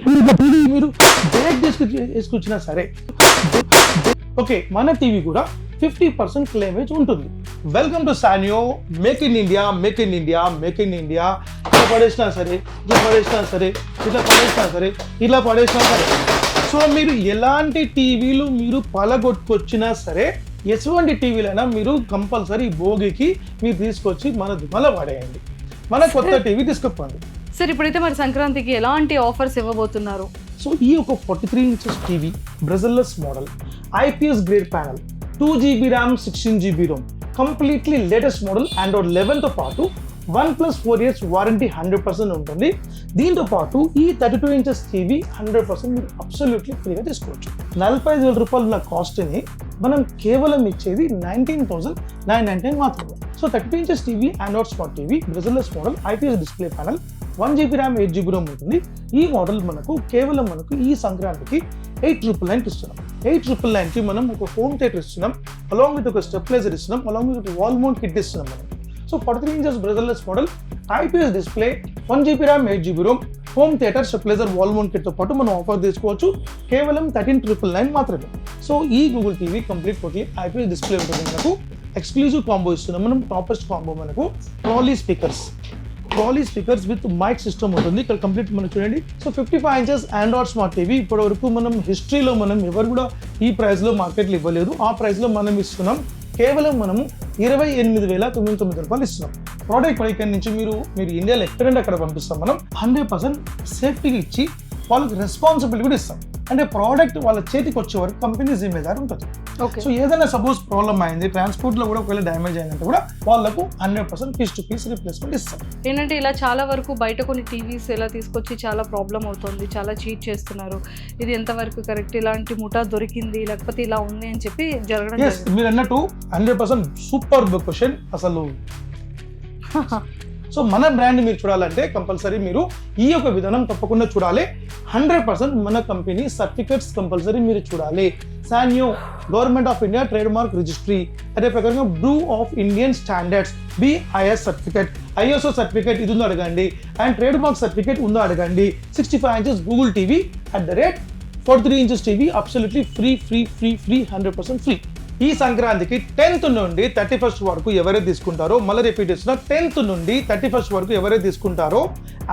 మీరు బ్రేక్ తీసుకొచ్చినా సరే ఓకే, మన టీవీ కూడా 50% క్లెయిమేజ్ ఉంటుంది. Welcome to సానియో. Make in India, make in India, make in India. ఇట్లా పడేసినా సరే, ఇట్లా పడేసినా సరే, ఇట్లా పడేసినా సరే, ఇట్లా పడేసినా సరే. సో మీరు ఎలాంటి టీవీలు మీరు పలగొట్టుకొచ్చినా సరే, ఎటువంటి టీవీలైనా మీరు కంపల్సరీ భోగికి మీరు తీసుకొచ్చి మన దుకాణంలో పడేయండి. మన కొత్త టీవీ తీసుకుపోండి. సార్ ఇప్పుడైతే మరి సంక్రాంతికి ఎలాంటి ఆఫర్స్ ఇవ్వబోతున్నారు? సో ఈ ఒక 43 inches TV bezelless model, IPS grade panel, 2GB RAM, 16GB ROM, completely latest model, Android 11తో పాటు 1+4 years వారంటీ 100% ఉంటుంది. దీంతో పాటు ఈ 32 ఇంచెస్ టీవీ 100% మీరు అబ్సల్యూట్లీ ఫ్రీగా తీసుకోవచ్చు. 45,000 రూపాయలు ఉన్న కాస్ట్ని మనం కేవలం ఇచ్చేది 19,999 మాత్రమే. So 32 inches TV, Android smart TV, bezelless model, IPS display panel, 1GB RAM, 8GB Rome ఉంటుంది. ఈ మోడల్ మనకు ఈ సంక్రాంతికి 8,999 ఇస్తున్నాం. 8,999కి మనం ఒక హోమ్ థియేటర్ ఇస్తున్నాం, అలాంగ్ విత్ ఒక స్టెప్లైజర్ ఇస్తున్నాం, along with wall mount kit ఇస్తున్నాం మనం. So 43 inches bezelless model, IPS display, 1GB RAM, 8GB ROM, home theatre, stabiliser, wall mount కిట్తో పాటు మనం ఆఫర్ తీసుకోవచ్చు కేవలం 13,999 మాత్రమే. సో ఈ Google TV complete totally IPS display ఉంటుంది. మనకు ఎక్స్క్లూజివ్ కాంబో ఇస్తున్నాం మనం. టాపెస్ట్ కాంబో మనకు trolley speakers with mic system ఉంటుంది. ఇక్కడ కంప్లీట్ మనం చూడండి. So 55 inches Android smart TV. ఇప్పటి వరకు మనం హిస్టరీలో ఎవరు కూడా ఈ ప్రైస్లో మార్కెట్లో ఇవ్వలేదు. ఆ ప్రైస్లో మనం ఇస్తున్నాం. కేవలం మనము 28,999 రూపాయలు ఇస్తున్నాం. ప్రోడక్ట్ ఇక్కడ నుంచి మీరు ఇండియాలో ఎక్కడంటే అక్కడ పంపిస్తాం. మనం 100% సేఫ్టీగా ఇచ్చి వాళ్ళకి రెస్పాన్సిబిలిటీ కూడా ఇస్తాం. అంటే ప్రోడక్ట్ వాళ్ళ చేతికి వచ్చే వరకు కంపెనీ జిమ్మేదారు ఉంటుంది. సో ఏదైనా సపోజ్ ప్రాబ్లమ్ అయింది, ట్రాన్స్పోర్ట్లో కూడా ఒకవేళ డ్యామేజ్ అయిందంటే కూడా వాళ్ళకు 100% పీస్ టు పీస్ రిప్లేస్మెంట్ ఇస్తాం. ఏంటంటే ఇలా చాలా వరకు బయట కొన్ని టీవీస్ ఇలా తీసుకొచ్చి చాలా ప్రాబ్లం అవుతుంది, చాలా చీట్ చేస్తున్నారు. ఇది ఎంతవరకు కరెక్ట్? ఇలాంటి ముఠా దొరికింది లేకపోతే ఇలా ఉంది అని చెప్పి జరగడం. మీరు అన్నట్టు 100% సూపర్ క్వశ్చన్ అసలు. సో మన బ్రాండ్ మీరు చూడాలంటే కంపల్సరీ మీరు ఈ యొక్క విధానం తప్పకుండా చూడాలి. 100% మన కంపెనీ సర్టిఫికేట్స్ కంపల్సరీ మీరు చూడాలి. సానియో government of India trade mark registry, అదే ప్రకారంగా Bru of Indian standards, BIS certificate, ISO certificate ఇది ఉందో అడగండి, అండ్ ట్రేడ్ మార్క్ సర్టిఫికేట్ ఉందో అడగండి. 65 inches Google TV at the rate 43 inches TV absolutely free 100% free. ఈ సంక్రాంతికి 10th నుండి 31st వరకు ఎవరైతే తీసుకుంటారో, మళ్ళీ రిపీట్ చేస్తున్నా, 10th నుండి 31st వరకు ఎవరైతే తీసుకుంటారో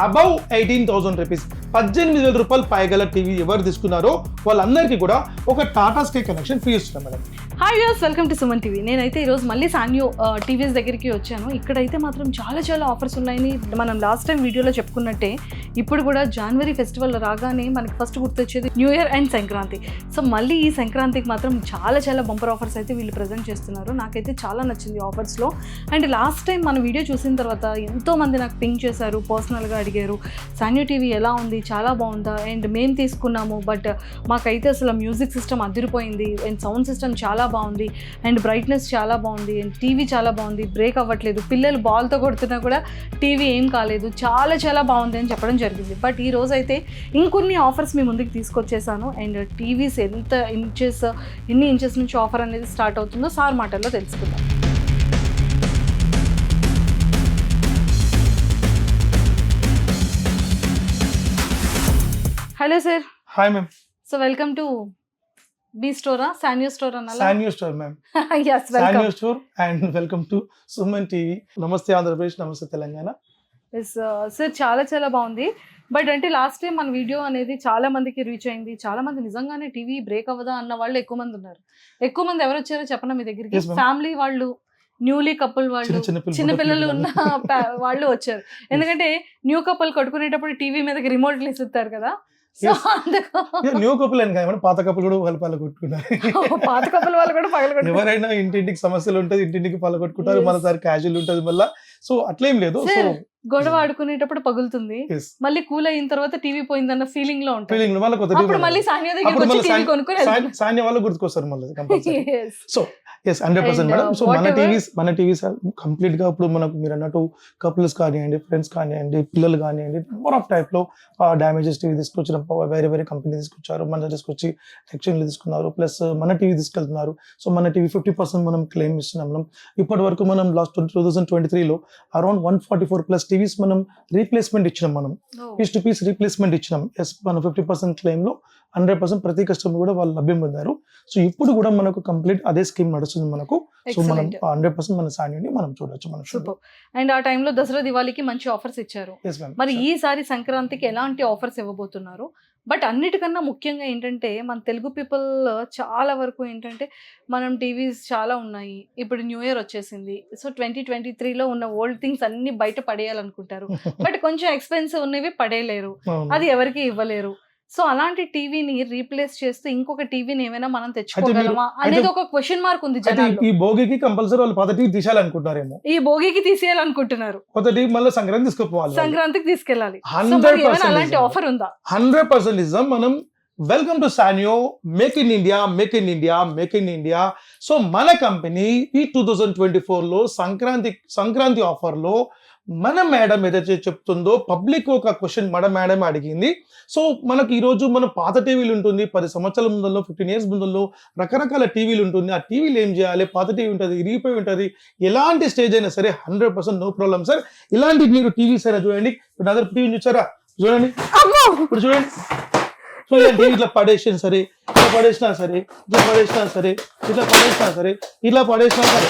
అబౌవ్ 18,000 రూపీస్, 18,000 రూపాయలు పైగల టీవీ ఎవరు తీసుకున్నారో వాళ్ళందరికీ కూడా ఒక టాటా స్కై కనెక్షన్ ఫ్రీ ఇస్తున్నాం madam. Hi viewers, welcome to Suman TV. నేనైతే ఈరోజు మళ్ళీ సానియో టీవీస్ దగ్గరికి వచ్చాను. ఇక్కడైతే మాత్రం చాలా ఆఫర్స్ ఉన్నాయని మనం లాస్ట్ టైం వీడియోలో చెప్పుకున్నట్టే ఇప్పుడు కూడా జనవరి ఫెస్టివల్ రాగానే మనకి ఫస్ట్ గుర్తొచ్చేది new year and Sankranti. So మళ్ళీ ఈ సంక్రాంతికి మాత్రం చాలా బంపర్ ఆఫర్స్ అయితే వీళ్ళు ప్రజెంట్ చేస్తున్నారు. నాకైతే చాలా నచ్చింది ఆఫర్స్లో. అండ్ లాస్ట్ టైం మన వీడియో చూసిన తర్వాత ఎంతోమంది నాకు పింక్ చేశారు, పర్సనల్గా అడిగారు సానియో టీవీ ఎలా ఉంది, చాలా బాగుందా, అండ్ మేము తీసుకున్నాము బట్ మాకైతే అసలు మ్యూజిక్ సిస్టమ్ అదిరిపోయింది, అండ్ సౌండ్ సిస్టమ్ చాలా బాగుంది, అండ్ బ్రైట్నెస్ చాలా బాగుంది, అండ్ టీవీ చాలా బాగుంది, బ్రేక్ అవ్వట్లేదు, పిల్లలు బాల్తో కొడుతున్నా కూడా టీవీ ఏం కాలేదు, చాలా బాగుంది అని చెప్పడం జరిగింది. బట్ ఈ రోజు అయితే ఇంకొన్ని ఆఫర్స్ మీ ముందుకు తీసుకొచ్చేసాను. అండ్ టీవీస్ ఎన్ని ఇంచెస్ నుంచి ఆఫర్ అనేది స్టార్ట్ అవుతుందో సార్ మాటల్లో తెలుసుకుందాం. Hello sir. Hi ma'am. So welcome to B స్టోరా, సానియో స్టోర్ అన్న. Sanyo store ma'am. yes, welcome. Sanyo store and welcome to Suman TV. నమస్తే ఆంధ్రప్రదేశ్, నమస్తే తెలంగాణ. ఎస్ సార్, చాలా బాగుంది. బట్ అంటే లాస్ట్ టైం మన వీడియో అనేది చాలా మందికి రీచ్ అయింది. చాలా మంది నిజంగానే టీవీ బ్రేక్ అవ్వదా అన్న వాళ్ళు ఎక్కువ మంది ఉన్నారు. ఎక్కువ మంది ఎవరు వచ్చారో చెప్పనా మీ దగ్గరికి? ఫ్యామిలీ వాళ్ళు, న్యూలీ కపుల్ వాళ్ళు, చిన్నపిల్లలు ఉన్న వాళ్ళు వచ్చారు. ఎందుకంటే న్యూ కపుల్ కొట్టుకునేటప్పుడు టీవీ మీదకి రిమోట్లు ఇస్తారు కదా. న్యూ కపుల్ అని కాదు, పాత కపుల్ కూడా వాళ్ళు పగలగొట్టుకుంటారు. పాత కపుల్ వాళ్ళు కూడా పగలగొట్టు. ఎవరైనా ఇంటింటికి సమస్యలు ఉంటుంది, ఇంటింటికి పగలగొట్టుకుంటారు. మనసారి క్యాజువల్ ఉంటుంది మళ్ళీ. సో అట్లేం లేదు. గొడవ ఆడుకునేటప్పుడు పగులుతుంది, మళ్ళీ కూల్ అయిన తర్వాత టీవీ పోయిందన్న ఫీలింగ్ లో ఉంటుంది. మళ్ళీ సానియో దగ్గరికి వచ్చి టీవీ కొనుక్కొని సానియో వాళ్ళు గుర్తుకొస్తారు మళ్ళీ. So yes 100% And, madam. So whatever- మన టీవీస్ కంప్లీట్ గా ఇప్పుడు మనకు మీరు అన్నట్టు కపుల్స్ కానివ్వండి, ఫ్రెండ్స్ కానివ్వండి, పిల్లలు కానివ్వండి, నెంబర్ ఆఫ్ టైప్ లో డ్యామేజెస్ టీవీ తీసుకొచ్చిన వేరే వేరే కంపెనీ తీసుకొచ్చారు, మన తీసుకొచ్చి ఎక్స్చేంజ్ తీసుకున్నారు, ప్లస్ మన టీవీ తీసుకెళ్తున్నారు. సో మన టీవీ 50% మనం క్లెయిమ్ ఇస్తున్నాం. మనం ఇప్పటి వరకు మనం లాస్ట్ 2023లో అరౌండ్ 144 ప్లస్ టీవీస్ మనం రీప్లేస్మెంట్ ఇచ్చినాం. మనం Oh. Piece to piece replacement ఇచ్చినాం. ఎస్, మనం 50% క్లెయిమ్ లో 100% ప్రతి కస్టమర్ కూడా వాళ్ళు లభ్యం పొందారు. సో ఇప్పుడు కూడా మనకు కంప్లీట్ అదే స్కీమ్ నడుస్తుంది మనకు. సో మనం Excellent. 100% మన సాన్యుని మనం చూడొచ్చు మన షో. సూపర్. అండ్ ఆ టైంలో దసరా దివాళీకి మంచి ఆఫర్స్ ఇచ్చారు. Yes ma'am. మరి ఈసారి సంక్రాంతికి ఎలాంటి ఆఫర్స్ ఇవ్వబోతున్నారు? బట్ అన్నిటికన్నా ముఖ్యంగా ఏంటంటే మన తెలుగు పీపుల్ చాలా వరకు ఏంటంటే మనం టీవీస్ చాలా ఉన్నాయి, ఇప్పుడు న్యూ ఇయర్ వచ్చేసింది, సో 2023లో ఉన్న ఓల్డ్ థింగ్స్ అన్ని బయట పడేయాలనుకుంటారు. బట్ కొంచెం ఎక్స్పెన్సివ్ ఉన్నవి పడేయలేరు, అది ఎవరికి ఇవ్వలేరు. సో అలాంటి టీవీని రీప్లేస్ చేస్తూ ఇంకొక టీవీని ఏమైనా మనం తెచ్చుకోగలమా అనేది ఒక క్వశ్చన్ మార్క్ ఉంది అయితే జనాల్లో. ఈ భోగికి కంపల్సరీ వాళ్ళు పాత టీవీ తీసేయాలనుకుంటారేమో. ఈ భోగికి తీసేయాలనుకుంటున్నారు, కొత్త టీవీ మళ్ళీ సంక్రాంతి తీసుకుపోవాలి. సంక్రాంతికి తీసుకెళ్ళాలి. సో 100% మరి ఏమైనా అలాంటి ఆఫర్ ఉందా? 100% నిజం. మనం welcome to సానియో, make in India, make in India, make in India. So మన కంపెనీ ఈ 2024లో సంక్రాంతి ఆఫర్లో మన మేడం ఏదైతే చెప్తుందో, పబ్లిక్ ఒక క్వశ్చన్ మన మేడం అడిగింది. సో మనకి ఈరోజు మన పాత టీవీలు ఉంటుంది, 10 సంవత్సరాల ముందల్లో, 15 ఇయర్స్ ముందల్లో రకరకాల టీవీలు ఉంటుంది. ఆ టీవీలు ఏం చేయాలి? పాత టీవీ ఉంటుంది, ఇరిగిపోయి ఉంటుంది, ఎలాంటి స్టేజ్ అయినా సరే 100% నో ప్రాబ్లం సార్. ఇలాంటి మీరు టీవీస్ అయినా చూడండి. ఇప్పుడు అదర్ టీవీ చూసారా? చూడండి, ఇప్పుడు చూడండి. సో టీవీ ఇట్లా పడేసినా సరే, ఇట్లా పడేసినా సరే, ఇట్లా పడేసినా సరే, ఇట్లా పడేసినా సరే, ఇట్లా పడేసినా సరే.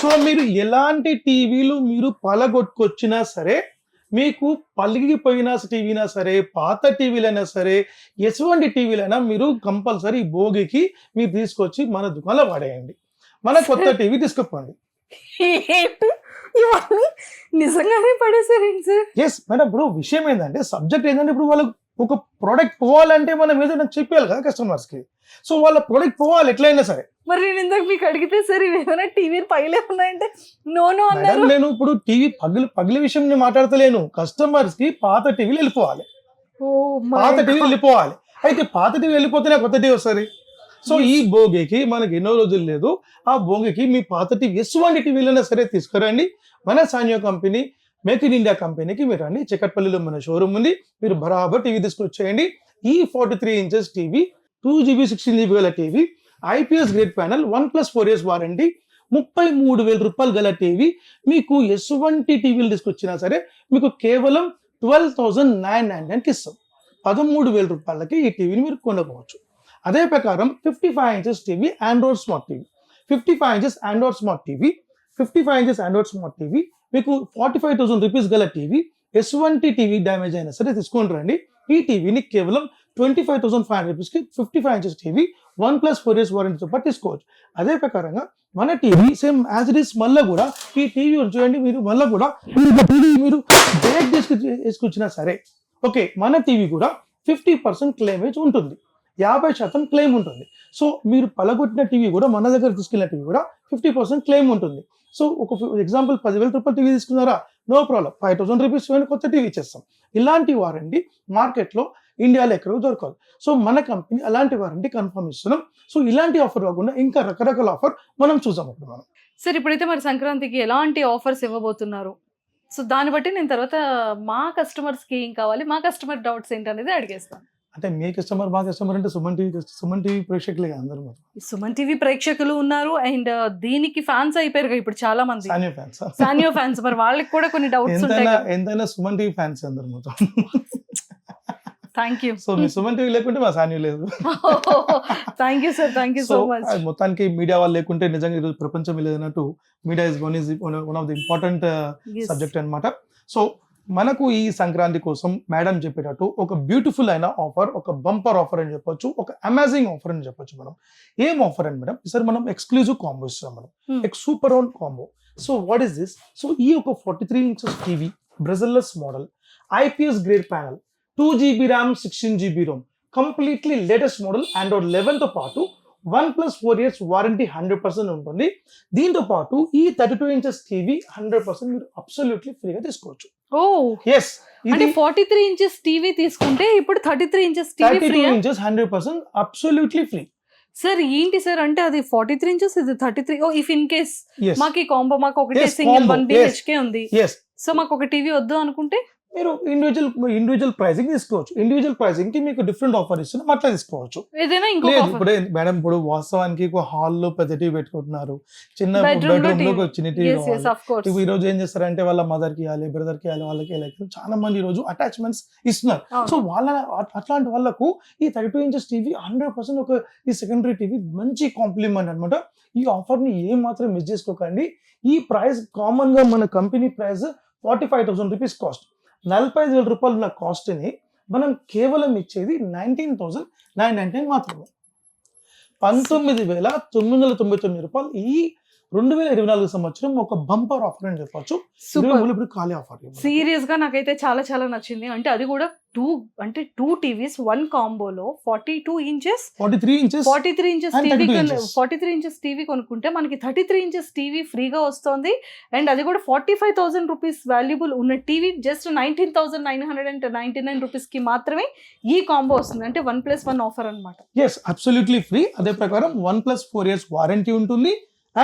సో మీరు ఎలాంటి టీవీలు మీరు పలగొట్టుకొచ్చినా సరే, మీకు పలిగిపోయిన టీవీనా సరే, పాత టీవీలైనా సరే, ఎటువంటి టీవీలైనా మీరు కంపల్సరీ భోగికి మీరు తీసుకొచ్చి మన దుకాణంలో పడేయండి. మన కొత్త టీవీ తీసుకుపోండి. ఇవన్నీ నిజంగానే పడేసారండి సార్. Yes madam. ఇప్పుడు విషయం ఏంటంటే, సబ్జెక్ట్ ఏంటంటే, ఇప్పుడు వాళ్ళకు ఒక ప్రోడక్ట్ పోవాలంటే మనం ఏదైనా చెప్పాలి కదా కస్టమర్స్ కి. సో వాళ్ళ ప్రోడక్ట్ పోవాలి ఎట్లయినా సరే. మరి నేను ఇందాక మీకు అడిగితే సార్ ఇవేమైనా టీవీ పైలే ఉన్నాయంటే నో అన్నారు. మేడం, నేను ఇప్పుడు టీవీ పగిలి విషయం నేను మాట్లాడతలేను. కస్టమర్స్ కి పాత టీవీలు వెళ్ళిపోవాలి, పాత టీవీ వెళ్ళిపోవాలి. అయితే పాత టీవీ వెళ్ళిపోతేనే కొత్త టీవీ వస్తుంది. సో ఈ భోగికి మనకి ఎన్నో రోజులు లేదు. ఆ భోగికి మీ పాత టీవీ ఎటువంటి టీవీలైనా సరే తీసుకురండి. మన సానియో కంపెనీ, మేక్ ఇన్ ఇండియా కంపెనీకి మీరు రండి. చికట్పల్లిలో మన షోరూమ్ ఉంది. మీరు బరాబర్ టీవీ తీసుకొచ్చేయండి. ఈ 43 ఇంచెస్ టీవీ, 2GB 16GB గల TV, IPS grade panel, 1+4 years warranty, 33,000 రూపాయలు గల టీవీ. మీకు ఎటువంటి టీవీలు తీసుకొచ్చినా సరే మీకు కేవలం 12,999కి ఇస్తాం. 13,000 రూపాయలకి ఈ టీవీని మీరు కొనుక్కోవచ్చు. అదే ప్రకారం 55 inches TV, Android smart TV, 55 inches Android smart TV, 55 inches Android smart TV మీకు 45,000 రూపీస్ గల టీవీ. ఎటువంటి టీవీ డ్యామేజ్ అయినా సరే తీసుకొని రండి. ఈ టీవీని కేవలం 25,500 రూపీస్కి 55 ఇంచెస్ టీవీ 1+4 years వారంటీతో పాటు తీసుకోవచ్చు. అదే ప్రకారంగా మన TV same as it is మళ్ళీ కూడా ఈ టీవీ చూడండి. మీరు మళ్ళీ కూడా టీవీ మీరు బ్రేక్ తీసుకొచ్చినా సరే ఓకే, మన టీవీ కూడా 50% క్లెయిమేజ్ ఉంటుంది, 50% క్లెయిమ్ ఉంటుంది. సో మీరు పలగొట్టిన టీవీ కూడా మన దగ్గర తీసుకెళ్ళిన టీవీ కూడా 50% క్లెయిమ్ ఉంటుంది. సో ఒక ఎగ్జాంపుల్ 10,000 రూపాయలు టీవీ తీసుకున్నారా, నో ప్రాబ్లం, 5,000 రూపీస్ కొత్త టీవీ ఇచ్చేస్తాం. ఇలాంటి వారంటీ మార్కెట్లో ఇండియాలో ఎక్కడో దొరకదు. సో మన కంపెనీ అలాంటి వారంటీ కన్ఫర్మ్ ఇస్తున్నాం. సో ఇలాంటి ఆఫర్ కాకుండా ఇంకా రకరకాల ఆఫర్ మనం చూసాం ఇప్పుడు మనం. సార్ ఇప్పుడైతే మరి సంక్రాంతికి ఎలాంటి ఆఫర్స్ ఇవ్వబోతున్నారు? సో దాన్ని బట్టి నేను తర్వాత మా కస్టమర్స్కి ఏం కావాలి, మా కస్టమర్ డౌట్స్ ఏంటనేది అడిగేస్తాను. అంటే మీ కస్టమర్ మా కస్టమర్ అంటే సుమన్ టీవీ ప్రేక్షకులే అందరూ మొత్తం. సుమన్ టీవీ ప్రేక్షకులు ఉన్నారు అండ్ దీనికి ఫ్యాన్స్ అయిపోయారు ఇప్పుడు చాలా మంది, సానియో ఫ్యాన్స్. సానియో ఫ్యాన్స్. మరి వాళ్ళకి కూడా కొన్ని డౌట్స్ ఉంటాయి. ఎంతైనా సుమన్ టీవీ ఫ్యాన్స్ అందరు మొత్తం. Thank you. సో మీ సుమన్ టీవీ లేకుంటే మా సానియో లేదు. Thank you sir, thank you so much. మొత్తానికి మీడియా వాళ్ళు లేకుంటే నిజంగా ఈరోజు ప్రపంచం లేదన్నట్టు media is one of the important subject అన్నమాట. సో మనకు ఈ సంక్రాంతి కోసం మేడం చెప్పేటట్టు ఒక బ్యూటిఫుల్ అయిన ఆఫర్, ఒక బంపర్ ఆఫర్ అని చెప్పొచ్చు, ఒక అమేజింగ్ ఆఫర్ అని చెప్పొచ్చు. మనం ఏం ఆఫర్ అని మేడం, ఈసారి మనం ఎక్స్క్లూజివ్ కాంబో ఇస్తున్నాం మనం, super round combo. So what is this? So ఈ ఒక 43 inches TV, bezelless model, IPS grade panel, 2GB RAM, 16GB ROM, completely latest model, Android 11తో పాటు 1+4 years వారంటీ 100% ఉంటుంది. దీంతో పాటు ఈ 32 ఇంచెస్ టీవీ 100% మీరు అబ్సల్యూట్లీ ఫ్రీగా తీసుకోవచ్చు. ఓ ఎస్, అంటే 43 ఇంచెస్ టీవీ తీసుకుంటే ఇప్పుడు 33 inches TV 32 inches 100% absolutely free. Sir ఏంటి సార్ అంటే అది 43 ఇంచెస్ ఇది 33. ఓ ఇఫ్ ఇన్ కేస్ Yes. మాకు ఈ కాంబో మాకు ఒకటే Yes, సింగిల్ combo. 1 BHK ఉంది, Yes. సో మాకు ఒక టీవీ వద్దు అనుకుంటే మీరు ఇండివిజువల్ ప్రైసింగ్ తీసుకోవచ్చు. ఇండివిజువల్ ప్రైసింగ్ కి మీకు డిఫరెంట్ ఆఫర్ ఇస్తున్నాం, అట్లా తీసుకోవచ్చు. ఏదైనా ఇంకొక లేదు offer. ఇప్పుడు మేడం, ఇప్పుడు వాస్తవానికి ఒక హాల్లో పెద్ద టీవీ పెట్టుకుంటున్నారు, చిన్న Bedroom లో బెడ్రూమ్ లో TV. ఒక చిన్న TV Yes, yes, of course. ఈ రోజు ఏం చేస్తారంటే వాళ్ళ మదర్ కి ఇవ్వాలి, బ్రదర్ కి ఇవ్వాలి, వాళ్ళకి ఇవ్వాలి. చాలా మంది ఈ రోజు అటాచ్మెంట్స్ ఇస్తున్నారు. అవును. సో అట్లాంటి వాళ్ళకు ఈ 32 ఇంచెస్ టీవీ 100% ఒక ఈ సెకండరీ టీవీ మంచి కాంప్లిమెంట్ అన్నమాట. ఈ ఆఫర్ ని ఏం మాత్రం మిస్ చేసుకోకండి. ఈ ప్రైస్ కామన్ గా మన కంపెనీ ప్రైస్ 45,000 రూపీస్ కాస్ట్. 45,000 రూపాయలు ఉన్న కాస్ట్ ని మనం కేవలం ఇచ్చేది 19,999 మాత్రమే. 19,999 రూపాయలు ఈ 2024 సంవత్సరం ఒక బంపర్ ఆఫర్ అని చెప్పొచ్చు. సూపర్. ఇప్పుడు ఖాళీ ఆఫర్. సీరియస్ గా నాకైతే చాలా చాలా నచ్చింది. అంటే అది కూడా two TVs 1 కాంబోలో 42 inches 43 inches 43 inches And TV 32 inches. 43 inches TV కొనుక్కుంటే మనకి 33 ఇంచెస్ టీవీ ఫ్రీగా వస్తుంది. అండ్ అది కూడా 45,000 రూపీస్ వాల్యుబుల్ ఉన్న టీవీ జస్ట్ 19,999 రూపీస్ కి మాత్రమే ఈ కాంబో వస్తుంది. అంటే 1+1 ఆఫర్ అన్నమాట. Yes, absolutely free. అదే ప్రకారం 1+4 years వారంటీ ఉంటుంది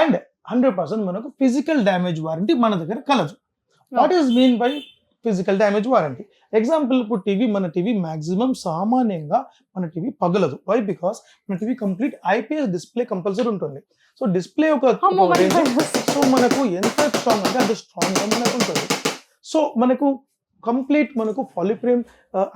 అండ్ 100% మనకు ఫిజికల్ డ్యామేజ్ వారంటీ మన దగ్గర కలదు. What is mean by physical damage warranty? Example, ఇప్పుడు మన టీవీ మాక్సిమం సామాన్యంగా మన టీవీ పగలదు. వై? బికాస్ మన TV complete IPS display compulsory ఉంటుంది. సో డిస్ప్లే అమ్మో, సో మనకు ఎంత స్ట్రాంగ్ అంటే అంత స్ట్రాంగ్ గా మనకు ఉంటుంది. సో మనకు కంప్లీట్ మనకు పాలిఫ్రేమ్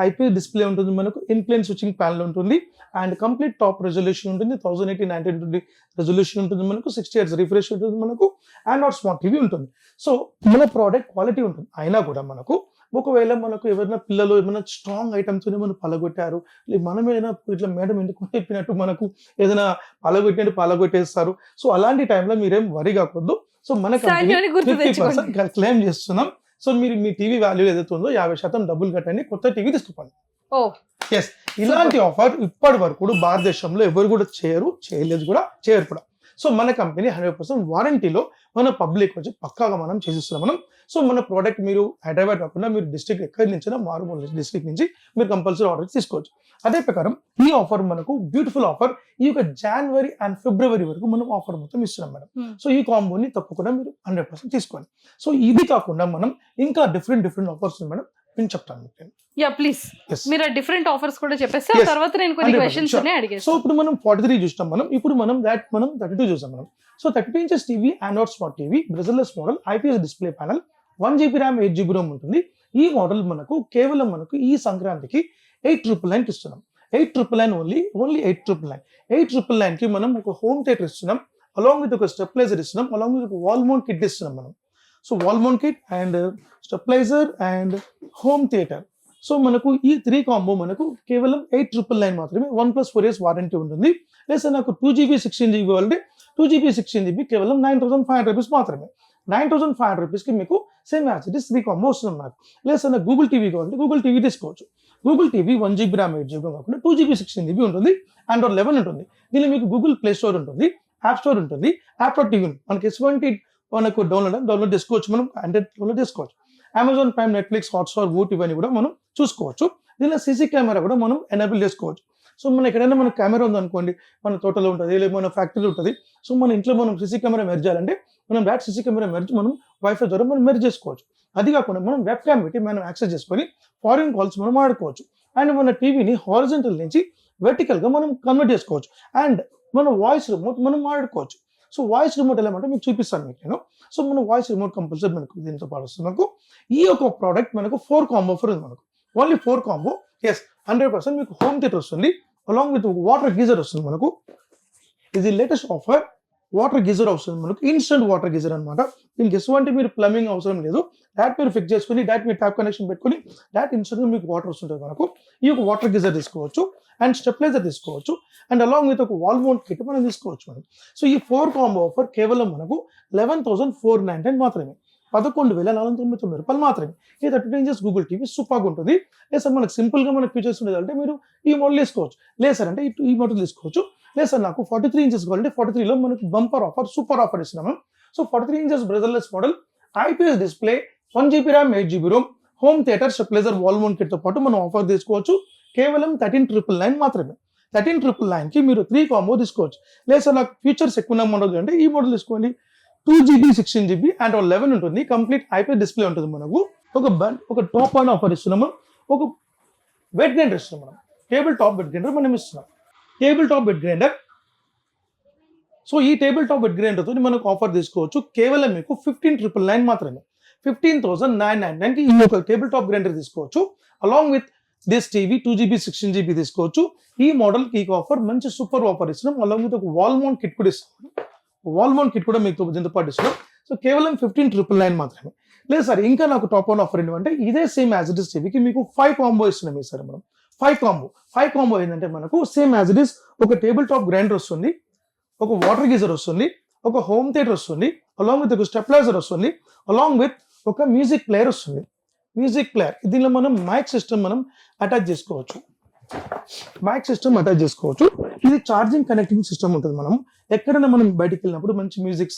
ఐపీఎస్ డిస్ప్లే ఉంటుంది, మనకు ఇన్ప్లేన్ స్విచ్చింగ్ ప్యానల్ ఉంటుంది అండ్ కంప్లీట్ టాప్ రెజల్యూషన్ ఉంటుంది, 1080x1920 రెజల్యూషన్ ఉంటుంది, మనకు 60 Hz రిఫ్రెష్ ఉంటుంది, మనకు ఆండ్రాయిడ్ స్మార్ట్ టీవీ ఉంటుంది. సో మన ప్రోడక్ట్ క్వాలిటీ ఉంటుంది. అయినా కూడా మనకు ఒకవేళ మనకు ఎవరైనా పిల్లలు ఏమైనా స్ట్రాంగ్ ఐటమ్స్ మనం పలగొట్టారు, మనం ఏదైనా ఇట్లా మేడం ఎందుకు చెప్పినట్టు మనకు ఏదైనా పలగొట్టేస్తారు. సో అలాంటి టైంలో మీరేం వరి కాకూడదు. సో మన శాండ్యోని గుర్తు 50% క్లెయిమ్ చేస్తున్నాం. సో మీరు మీ టీవీ వాల్యూ ఏదైతే ఉందో 50% డబ్బులు కట్టండి, కొత్త టీవీ తీసుకోండి. ఓ ఎస్, ఇలాంటి ఆఫర్ ఇప్పటి వరకు భారతదేశంలో ఎవరు కూడా చేయలేదు కూడా. సో మన కంపెనీ 100% వారంటీలో మన పబ్లిక్ వచ్చి పక్కాగా మనం చేసిస్తున్నాం మనం. సో మన ప్రోడక్ట్ మీరు హైదరాబాద్ కాకుండా మీరు డిస్ట్రిక్ట్ ఎక్కడి నుంచైనా మారుమూల డిస్ట్రిక్ట్ నుంచి మీరు కంపల్సరీ ఆర్డర్ తీసుకోవచ్చు. అదే ప్రకారం ఈ ఆఫర్ మనకు బ్యూటిఫుల్ ఆఫర్. ఈ యొక్క జనవరి అండ్ ఫిబ్రవరి వరకు మనం ఆఫర్ మొత్తం ఇస్తున్నాం మేడం. సో ఈ కాంబోని తప్పకుండా మీరు 100% తీసుకోండి. సో ఇది కాకుండా మనం ఇంకా డిఫరెంట్ ఆఫర్స్ ఉంది మేడం, నేను చెప్తాను. Yeah please, Yes. మీరు డిఫరెంట్ ఆఫర్స్ కూడా చెప్పేస్తే Yes. ఆ తర్వాత నేను కొన్ని 100%, క్వశ్చన్స్ sure. అడిగేస్తాను. సో ఇప్పుడు మనం 43 చూస్తాం మనం. ఇప్పుడు మనం 32 చూసాం మనం. So 32 inches TV, Android smart TV, bezelless model, IPS display panel, 1 GB RAM 8 GB Rome ఉంటుంది. ఈ మోడల్ మనకు కేవలం ఈ సంక్రాంతికి 8,999 ఇస్తున్నాం. 8,999 ఓన్లీ 8,999 కి మనం ఒక హోమ్ థియేటర్ ఇస్తున్నాం, అలాంగ్ విత్ ఒక స్టెప్లైజర్ ఇస్తున్నాం, అలాంగ్ విత్ ఒక వాల్ మౌంట్ కిట్ ఇస్తున్నాం మనం. So wall mount kit and stabiliser and home theatre. So మనకు ఈ 3 కాంబో మనకు కేవలం 8,999 మాత్రమే. 1+4 years వారంటీ ఉంటుంది. లేదా నాకు 2GB 16GB వాళ్ళే 2GB 16GB కేవలం 9,500 రూపీస్ మాత్రమే. 9,500 రూపీస్కి మీకు same as it is 3 combo వస్తుంది మనకు. లేదా నాకు గూగుల్ టీవీ కావాలంటే గూగుల్ టీవీ తీసుకోవచ్చు. Google TV 1 GB RAM 8 GB కాకుండా 2GB 16GB ఉంటుంది, ఆండ్రాయిడ్ 11 ఉంటుంది. దీనిలో మీకు గూగుల్ ప్లే స్టోర్ ఉంటుంది, యాప్ స్టోర్ ఉంటుంది, యాప్ డాట్ టీవీ మనకి ఎటువంటి మనకు డౌన్లోడ్ చేసుకోవచ్చు, మనం ఆండ్రాయిడ్ డౌన్లోడ్ చేసుకోవచ్చు. Amazon prime, Netflix, Hotstar, Voot ఇవన్నీ కూడా మనం చూసుకోవచ్చు. దీనిలో సీసీ కెమెరా కూడా మనం ఎనేబుల్ చేసుకోవచ్చు. సో మన ఎక్కడైనా మన కెమెరా ఉందనుకోండి, మన తోటలో ఉంటుంది లేదా మన ఫ్యాక్టరీ ఉంటుంది. సో మన ఇంట్లో మనం సీసీ కెమెరా మెర్జ్ చేయాలంటే మనం సీసీ కెమెరా మెర్జ్ మనం వైఫై ద్వారా మనం మెర్జ్ చేసుకోవచ్చు. అది కాకుండా మనం వెబ్ క్యామ్ పెట్టి మనం యాక్సెస్ చేసుకొని ఫారిన్ కాల్స్ మనం ఆడుకోవచ్చు. అండ్ మన టీవీని హారిజంటల్ నుంచి వెర్టికల్గా మనం కన్వర్ట్ చేసుకోవచ్చు. అండ్ మన వాయిస్ రిమోట్ మనం వాడుకోవచ్చు. సో వాయిస్ రిమోట్ ఎలా అంటే మీకు చూపిస్తాను మీకు నేను. సో మన వాయిస్ రిమోట్ కంపల్సరీ మనకు దీంతో పాటు వస్తుంది. మనకు ఈ యొక్క ప్రోడక్ట్ మనకు 4 కాంబో ఆఫర్ ఉంది మనకు. Only 4 combo. ఎస్, 100% మీకు హోమ్ థియేటర్ వస్తుంది, అలాంగ్ విత్ వాటర్ గీజర్ వస్తుంది మనకు. ఇది లేటెస్ట్ ఆఫర్. వాటర్ గీజర్ వస్తుంది మనకు, ఇన్స్టెంట్ వాటర్ గీజర్ అనమాట. దీనికి ఎటువంటి మీరు ప్లంబింగ్ అవసరం లేదు. డైరెక్ట్ మీరు ఫిక్స్ చేసుకుని డైరెక్ట్ మీరు ట్యాప్ కనెక్షన్ పెట్టుకుని డైరెక్ట్ ఇన్స్టెంట్ మీకు వాటర్ వస్తుంటుంది మనకు. ఈ యొక్క వాటర్ గీజర్ తీసుకోవచ్చు అండ్ స్టెప్లైజర్ తీసుకోవచ్చు అండ్ అలాంగ్ విత్ ఒక వాల్ మౌంట్ కిట్ మనం తీసుకోవచ్చు మనం. సో ఈ 4 కాంబో ఆఫర్ కేవలం మనకు 11,499 మాత్రమే. 11,499 రూపాయలు మాత్రమే. ఈ 32 ఇంచెస్ గూగుల్ టీవీ సూపర్గా ఉంటుంది. లేదు సార్ మనకు సింపుల్గా మనకు ఫీచర్స్ ఉండేది అంటే మీరు ఈ మోడల్ తీసుకోవచ్చు. లేదు సార్ అంటే ఈ మోడల్ తీసుకోవచ్చు. లేదు సార్ నాకు 43 ఇంచెస్ కావాలంటే 43లో మనకు బంపర్ ఆఫర్, సూపర్ ఆఫర్ ఇస్తున్నాము. So 43 inches bezelless model, IPS display, 1 GB RAM 8 GB ROM, home theatre, stabiliser, wall mount కిట్తో పాటు మనం ఆఫర్ తీసుకోవచ్చు. కేవలం 13,999 మాత్రమే. 13,999కి మీరు 3 కాంబో తీసుకోవచ్చు. లేదు సార్ నాకు ఫీచర్స్ ఎక్కువ ఉన్న మోడల్ అంటే ఈ మోడల్ తీసుకోండి. 2GB 16GB అండ్ 11 ఉంటుంది. కంప్లీట్ ఐపీఎస్ డిస్ప్లే ఉంటుంది మనకు. ఒక టాప్ అని ఆఫర్ ఇస్తున్నాము. ఒక వెట్ గ్రైండర్ ఇస్తున్నాం మనం. టేబుల్ టాప్ వెట్ గ్రైండర్ మనం ఇస్తున్నాం. Table top wet grinder. So ఈ టేబుల్ టాప్ వెట్ గ్రైండర్తో మనకు ఆఫర్ తీసుకోవచ్చు. కేవలం మీకు 15,999 మాత్రమే. 15,999కి ఈ ఒక టేబుల్ టాప్ గ్రైండర్ తీసుకోవచ్చు. Along with this TV 2GB 16GB తీసుకోవచ్చు. ఈ మోడల్కి ఈ ఆఫర్ మంచి సూపర్ ఆఫర్ ఇస్తున్నాం. అలాంగ్ విత్ ఒక వాల్ మౌంట్ కిట్ కూడా ఇస్తున్నాం. వాల్ మౌంట్ కిట్ కూడా మీకు దీంతో పాటు ఇస్తున్నాం. సో కేవలం 15,999 మాత్రమే. లేదు సార్ ఇంకా నాకు టాప్ వన్ ఆఫర్ ఏంటంటే ఇదే సేమ్ యాజ్ ఇట్ ఇస్ టీవీకి మీకు 5 కాంబో ఇస్తున్నాం ఈసారి మనం. 5 కాంబో ఏంటంటే మనకు సేమ్ యాజ్ ఇట్ ఇస్ ఒక టేబుల్ టాప్ గ్రైండర్ వస్తుంది, ఒక వాటర్ గీజర్ వస్తుంది, ఒక హోమ్ థియేటర్ వస్తుంది, అలాంగ్ విత్ ఒక స్టెప్లైజర్ వస్తుంది, అలాంగ్ విత్ ఒక మ్యూజిక్ ప్లేయర్ వస్తుంది. మ్యూజిక్ ప్లేయర్ దీనిలో మనం మైక్ సిస్టమ్ మనం అటాచ్ చేసుకోవచ్చు. ఇది ఛార్జింగ్ కనెక్టింగ్ సిస్టమ్ ఉంటుంది. మనం ఎక్కడైనా మనం బయటికి వెళ్ళినప్పుడు మంచి మ్యూజిక్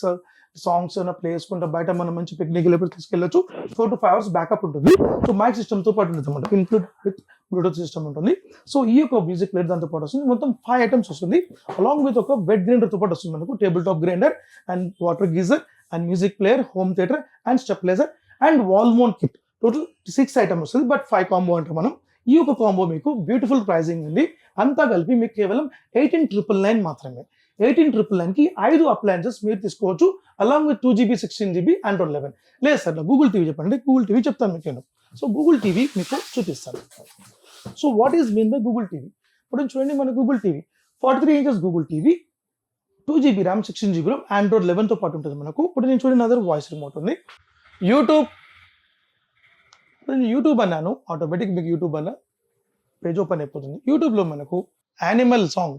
సాంగ్స్ అయినా ప్లే చేసుకుంటా బయట మనం మంచి పిక్నిక్ వెళ్ళినప్పుడు తీసుకెళ్ళచ్చు. 4 to 5 hours బ్యాకప్ ఉంటుంది. సో మైక్ సిస్టమ్ తో పాటు ఉంటుంది, ఇన్క్లూడ్ విత్ బ్లూటూత్ సిస్టమ్ ఉంటుంది. సో ఈ యొక్క మ్యూజిక్ ప్లేయర్ దాంతో పాటు వస్తుంది. మొత్తం 5 ఐటమ్స్ వస్తుంది. అలాంగ్ విత్ ఒక వెట్ గ్రైండర్ తో పాటు వస్తుంది మనకు. Table top grinder and water geyser and music player, home theatre and stabiliser and wall mount kit. Total 6 items వస్తుంది. బట్ 5 కాంబో అంటే మనం ఈ యొక్క కాంబో మీకు బ్యూటిఫుల్ ప్రైజింగ్ ఉంది. అంతా కలిపి మీకు కేవలం 18,999 మాత్రమే. 18,999కి 5 అప్లయన్సెస్ మీరు తీసుకోవచ్చు. Along with 2GB 16GB and 11. లేదు సార్ గూగుల్ టీవీ చెప్పండి. గూగుల్ టీవీ చెప్తాను మీకు నేను. సో గూగుల్ టీవీ మీకు చూపిస్తాను. So what is mean by Google TV? ఇప్పుడు చూడండి మన Google TV 43 inches Google TV, 2GB RAM 16GB RAM, Android 11తో పాటు ఉంటుంది మనకు. ఇప్పుడు నేను చూడండి అదర్ వాయిస్ రిమోట్ ఉంది. యూట్యూబ్ అన్నాను, ఆటోమేటిక్ మీకు యూట్యూబ్ అన్న పేజ్ ఓపెన్ అయిపోతుంది. యూట్యూబ్లో మనకు యానిమల్ సాంగ్.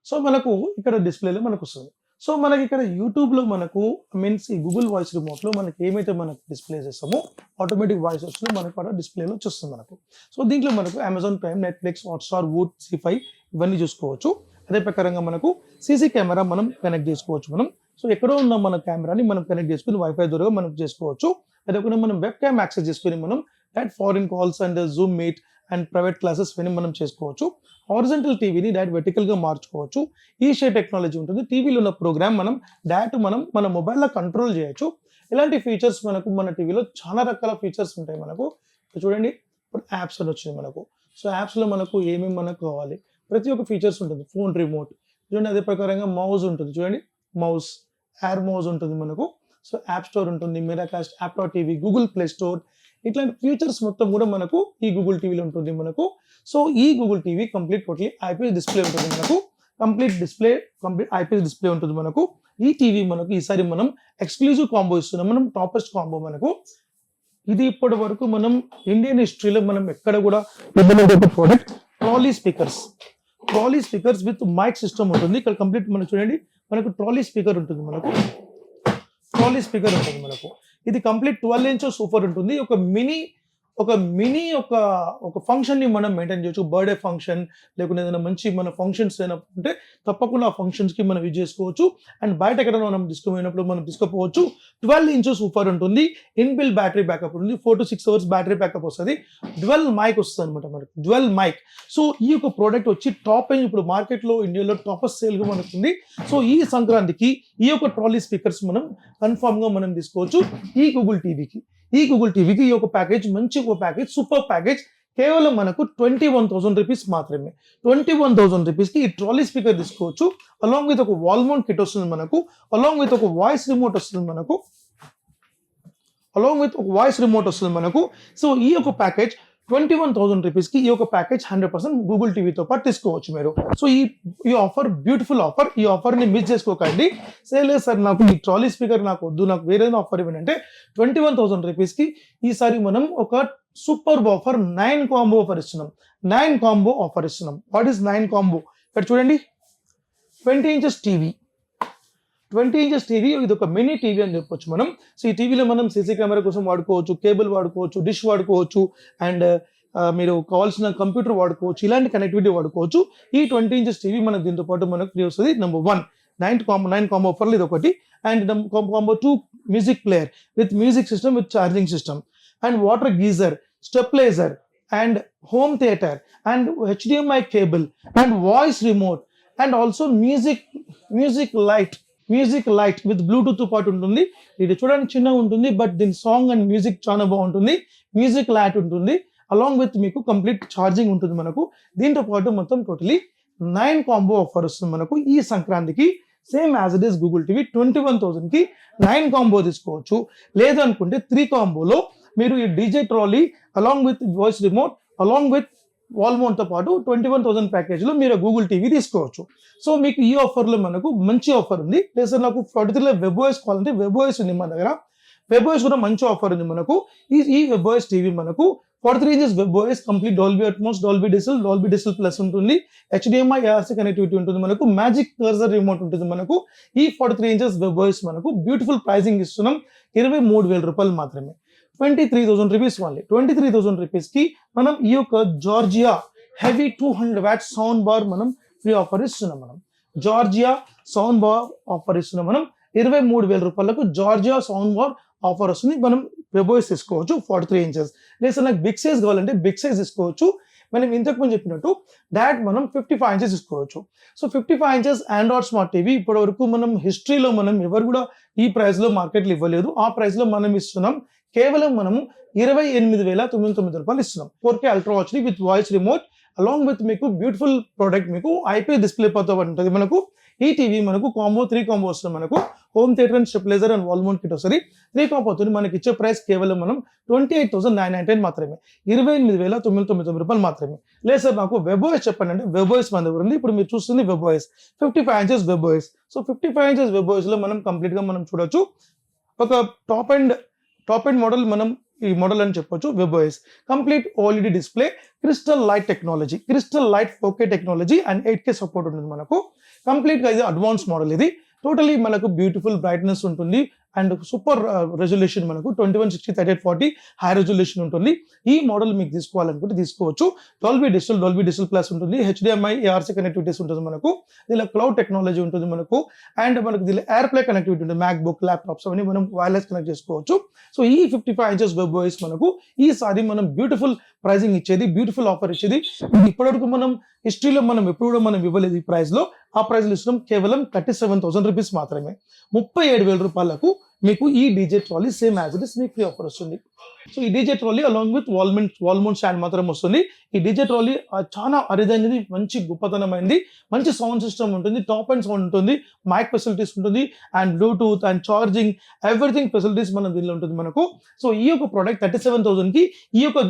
సో మనకు ఇక్కడ డిస్ప్లేలో మనకు వస్తుంది. సో మనకి ఇక్కడ యూట్యూబ్లో మనకు మీన్స్ ఈ గూగుల్ వాయిస్ రిమోట్లో మనకి ఏమైతే మనకు డిస్ప్లే చేస్తామో ఆటోమేటిక్ వాయిస్ వస్తుంది మనకు అక్కడ డిస్ప్లేలో వచ్చేస్తుంది మనకు. సో దీంట్లో మనకు Amazon prime, Netflix, Hotstar, Voot, C5 ఇవన్నీ చూసుకోవచ్చు. అదే ప్రకారంగా మనకు సీసీ కెమెరా మనం కనెక్ట్ చేసుకోవచ్చు. మనం సో ఎక్కడో ఉన్న మన కెమెరాని మనం కనెక్ట్ చేసుకుని వైఫై ద్వారా మనం చేసుకోవచ్చు. అదే కూడా మనం వెబ్ క్యామ్ యాక్సెస్ చేసుకుని మనం direct foreign calls and Zoom meet and private classes ఇవన్నీ మనం చేసుకోవచ్చు. హారిజంటల్ టీవీని డైరెక్ట్ వెర్టికల్గా మార్చుకోవచ్చు. ఈ షే టెక్నాలజీ ఉంటుంది. టీవీలో ఉన్న ప్రోగ్రామ్ మనం డైరెక్ట్ మన మొబైల్లో కంట్రోల్ చేయొచ్చు. ఇలాంటి ఫీచర్స్ మనకు మన టీవీలో చాలా రకాల ఫీచర్స్ ఉంటాయి మనకు. చూడండి ఇప్పుడు యాప్స్ అని వచ్చింది మనకు. సో యాప్స్లో మనకు ఏమేమి మనకు కావాలి ప్రతి ఒక్క ఫీచర్స్ ఉంటుంది. ఫోన్ రిమోట్ చూడండి, అదే ప్రకారంగా మౌస్ ఉంటుంది. చూడండి మౌస్, ఎయిర్ మౌస్ ఉంటుంది మనకు. సో యాప్ స్టోర్ ఉంటుంది, మిరాకాస్ట్, యాప్.టీవీ, గూగుల్ ప్లే స్టోర్, ఇట్లాంటి ఫీచర్స్ మొత్తం కూడా మనకు ఈ గూగుల్ టీవీలో ఉంటుంది మనకు. సో ఈ Google TV complete totally IPS display ఉంటుంది మనకు. కంప్లీట్ ఐపీఎస్ డిస్ప్లే ఉంటుంది మనకు. ఈ టీవీ మనకు ఈసారి మనం ఎక్స్క్లూజివ్ కాంబో ఇస్తున్నాం. మనం టాపెస్ట్ కాంబో మనకు. ఇది ఇప్పటి వరకు మనం ఇండియన్ హిస్టరీలో మనం ఎక్కడ కూడా product trolley speakers with mic system ఉంటుంది. ఇక్కడ కంప్లీట్ మనం చూడండి మనకు ట్రాలీ స్పీకర్ ఉంటుంది మనకు. ఇది కంప్లీట్ 12 inches సూపర్ ఉంటుంది. ఒక మినీ ఫంక్షన్ ని మనం మెయింటైన్ చేయొచ్చు. బర్త్డే ఫంక్షన్ లేకుంటే ఏదైనా మంచి మన ఫంక్షన్స్ అయినప్పుడు తప్పకుండా ఆ ఫంక్షన్స్ కి మనం యూజ్ చేసుకోవచ్చు. అండ్ బయట ఎక్కడైనా మనం తీసుకుపోయినప్పుడు మనం తీసుకోపోవచ్చు. 12 inches సూపర్ ఉంటుంది. ఇన్బిల్ బ్యాటరీ బ్యాకప్ ఉంటుంది. 4 to 6 hours బ్యాటరీ బ్యాకప్ వస్తుంది. డ్యువల్ మైక్ వస్తుంది అనమాట మనకు. Dual mic. సో ఈ యొక్క ప్రోడక్ట్ వచ్చి టాప్ రేంజ్ ఇప్పుడు మార్కెట్లో ఇండియాలో టాపస్ట్ సేల్ గా మనకు ఉంది. సో ఈ సంక్రాంతికి ఈ యొక్క ట్రాలీ స్పీకర్స్ మనం కన్ఫర్మ్ గా మనం తీసుకోవచ్చు. ఈ గూగుల్ టీవీకి ఈ యొక్క ప్యాకేజ్ మంచి ఒక ప్యాకేజ్, సూపర్ ప్యాకేజ్. కేవలం మనకు 21,000 రూపీస్ మాత్రమే. 21,000 రూపీస్కి ఈ ట్రాలీ స్పీకర్ తీసుకోవచ్చు. అలాంగ్ విత్ ఒక వాల్ మౌంట్ కిట్ వస్తుంది మనకు. అలాంగ్ విత్ ఒక వాయిస్ రిమోట్ వస్తుంది మనకు. సో ఈ యొక్క ప్యాకేజ్ 21,000 రూపీస్కి ఈ యొక్క ప్యాకేజ్ 100% గూగుల్ టీవీతో పాటు తీసుకోవచ్చు మీరు. సో ఈ ఆఫర్ బ్యూటిఫుల్ ఆఫర్. ఈ ఆఫర్ని మిస్ చేసుకోకండి. లేదు సార్ నాకు ఈ ట్రాలీ స్పీకర్ నాకు వద్దు, నాకు వేరే ఆఫర్ ఇవ్వండి 21,000 రూపీస్కి ఈసారి మనం ఒక సూపర్ ఆఫర్ 9 కాంబో ఆఫర్ ఇస్తున్నాం. 9 కాంబో ఆఫర్ ఇస్తున్నాం. What is 9 combo? ఇక్కడ చూడండి 20 inches టీవీ. ఇది ఒక మినీ టీవీ అని చెప్పొచ్చు మనం. సో ఈ టీవీలో మనం సీసీ కెమెరా కోసం వాడుకోవచ్చు, కేబుల్ వాడుకోవచ్చు, డిష్ వాడుకోవచ్చు, అండ్ మీరు కావాల్సిన కంప్యూటర్ వాడుకోవచ్చు, ఇలాంటి కనెక్టివిటీ వాడుకోవచ్చు. ఈ 20 inches టీవీ మనకు దీంతో పాటు మనకు ఫ్రీ వస్తుంది. నెంబర్ 1 9 కాంబో ఆఫర్లు ఇది ఒకటి. And combo 2 music player with music system with charging system and water geyser, stabiliser and home theater and HDMI cable and voice remote and also music light with Bluetooth పాటు ఉంటుంది. ఇది చూడడానికి చిన్నగా ఉంటుంది but దీని సాంగ్ అండ్ మ్యూజిక్ చాలా బాగుంటుంది. Music light ఉంటుంది అలాంగ్ విత్ మీకు కంప్లీట్ ఛార్జింగ్ ఉంటుంది మనకు. దీంతో పాటు మొత్తం టోటలీ 9 కాంబో ఆఫర్ వస్తుంది మనకు ఈ సంక్రాంతికి. Same as it is Google TV 21,000 కి 9 కాంబో తీసుకోవచ్చు. లేదు అనుకుంటే 3 కాంబోలో మీరు ఈ DJ trolley along with voice remote along with wall మౌంట్తో పాటు 21,000 ప్యాకేజ్లో మీరు గూగుల్ టీవీ తీసుకోవచ్చు. సో మీకు ఈ ఆఫర్లో మనకు మంచి ఆఫర్ ఉంది. లేదు సార్ నాకు 43లో వెబ్ఓఎస్ కావాలంటే వెబ్ఓఎస్ ఉంది మన దగ్గర. వెబ్ఓఎస్ కూడా మంచి ఆఫర్ ఉంది మనకు. ఈ వెబ్ఓఎస్ టీవీ మనకు 43 inches WebOS complete Dolby Atmos, Dolby digital plus ఉంటుంది. HDMI ARC కనెక్టివిటీ ఉంటుంది మనకు. మ్యాజిక్ కర్సర్ రిమోట్ ఉంటుంది మనకు. ఈ 43 inches WebOS మనకు బ్యూటిఫుల్ ప్రైసింగ్ ఇస్తున్నాం. 23,000 రూపాయలు మాత్రమే. 23,000 రూపీస్ ఓన్లీ. 23,000 రూపీస్కి మనం ఈ యొక్క Georgia heavy 200 what sound bar మనం ఫ్రీ ఆఫర్ ఇస్తున్నాం. మనం జార్జియా సౌండ్ బార్ ఆఫర్ ఇస్తున్నాం. మనం 23,000 రూపాయలకు జార్జియా సౌండ్ బార్ ఆఫర్ వస్తుంది. మనం వెబోయిస్ తీసుకోవచ్చు 43 inches. లేదా నాకు బిగ్ సైజ్ కావాలంటే బిగ్ సైజ్ తీసుకోవచ్చు. మనం ఇంతకు ముందు చెప్పినట్టు దాట్ మనం 55 inches తీసుకోవచ్చు. So 55 inches Android smart TV ఇప్పటి వరకు మనం హిస్టరీలో మనం ఎవరు కూడా ఈ ప్రైస్లో మార్కెట్లో ఇవ్వలేదు. ఆ ప్రైస్లో మనం ఇస్తున్నాం. కేవలం మనము 28,999 రూపాయలు ఇస్తున్నాం. 4K ultra HD with voice remote along with మీకు బ్యూటిఫుల్ ప్రోడక్ట్ మీకు ఐపీఎస్ డిస్ప్లే పతో ఉంటుంది మనకు. ఈ టీవీ మనకు 3 కాంబో వస్తుంది మనకు. Home theatre and stabiliser and wall mount kit వస్తుంది. 3 కాంబోతో మనకి ఇచ్చే ప్రైస్ కేవలం మనం 28,999 మాత్రమే. 28,999 రూపాయలు మాత్రమే. లేదు సార్ నాకు వెబ్ఓఎస్ చెప్పండి అంటే వెబ్ఓఎస్ మన దగ్గర ఉంది. ఇప్పుడు మీరు చూస్తుంది webOS 55 inches webOS. So 55 inches వెబ్ఓఎస్లో మనం కంప్లీట్గా మనం చూడొచ్చు. ఒక టాప్ అండ్ మోడల్ మనం ఈ మోడల్ అని చెప్పొచ్చు. WebOS complete OLED display, crystal light technology, crystal light 4K technology and 8K support ఉంటుంది మనకు. కంప్లీట్గా ఇది అడ్వాన్స్ మోడల్. ఇది టోటలీ మనకు బ్యూటిఫుల్ బ్రైట్నెస్ ఉంటుంది అండ్ సూపర్ రెజల్యూషన్ మనకు 2160x3840 హై రెజల్యూషన్ ఉంటుంది. ఈ మోడల్ మీకు తీసుకోవాలనుకుంటే తీసుకోవచ్చు. డాల్బీ డిజిటల్ ప్లస్ ఉంటుంది. HDMI ARC కనెక్టివిటీస్ ఉంటుంది మనకు. దీనిలో క్లౌడ్ టెక్నాలజీ ఉంటుంది మనకు. అండ్ మనకు దీనిలో ఎయిర్ ప్లే కనెక్టివిటీ ఉంటుంది. మ్యాక్బుక్ ల్యాప్టాప్స్ అవన్నీ మనం వైర్లెస్ కనెక్ట్ చేసుకోవచ్చు. సో ఈ 55 inches వెబ్ఓఎస్ మనకు ఈసారి మనం బ్యూటిఫుల్ ప్రైజింగ్ ఇచ్చేది, బ్యూటిఫుల్ ఆఫర్ ఇచ్చేది. ఇప్పటివరకు మనం హిస్టరీలో మనం ఎప్పుడు కూడా మనం ఇవ్వలేదు ఈ ప్రైస్లో. ఆ ప్రైస్లో ఇస్తున్నాం కేవలం 37,000 రూపీస్ మాత్రమే. 37,000 రూపాయలకు మీకు ఈ DJ trolley same as it is మీకు ఫ్రీ ఆఫర్ వస్తుంది. సో ఈ DJ trolley along with wall mount stand మాత్రం వస్తుంది. ఈ డీజే ట్రాలీ చాలా అరుదైనది, మంచి గొప్పతనమైనది, మంచి సౌండ్ సిస్టమ్ ఉంటుంది, టాప్ అండ్ సౌండ్ ఉంటుంది, మైక్ ఫెసిలిటీస్ ఉంటుంది and Bluetooth and charging everything facilities మన దీనిలో ఉంటుంది మనకు. సో ఈ యొక్క ప్రోడక్ట్ 37,000కి ఈ యొక్క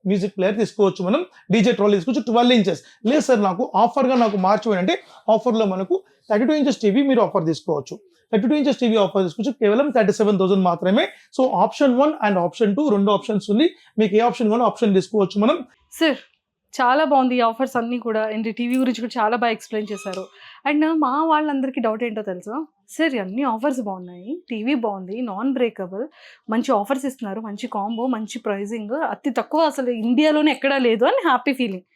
మ్యూజిక్ ప్లేయర్ తీసుకోవచ్చు. మనం డీజే ట్రాలీ తీసుకోవచ్చు 12 inches. లేదు సార్ నాకు ఆఫర్గా నాకు మార్చిపోయినంటే ఆఫర్లో మనకు 32 inches టీవీ మీరు ఆఫర్ తీసుకోవచ్చు. 32 inches టీవీ ఆఫర్ తీసుకోవచ్చు కేవలం 37,000 మాత్రమే. సో ఆప్షన్ 1 అండ్ ఆప్షన్ 2 రెండు ఆప్షన్స్ ఉంది. మీకు ఏ ఆప్షన్ కావాలో ఆప్షన్ తీసుకోవచ్చు మనం. సార్ చాలా బాగుంది ఈ ఆఫర్స్ అన్నీ కూడా. అండ్ టీవీ గురించి కూడా చాలా బాగా ఎక్స్ప్లెయిన్ చేశారు. అండ్ మా వాళ్ళందరికీ డౌట్ ఏంటో తెలుసా సార్, అన్ని ఆఫర్స్ బాగున్నాయి, టీవీ బాగుంది, నాన్ బ్రేకబుల్, మంచి ఆఫర్స్ ఇస్తున్నారు, మంచి కాంబో, మంచి ప్రైజింగ్, అతి తక్కువ అసలు ఇండియాలోనే ఎక్కడా లేదు అని హ్యాపీ ఫీలింగ్.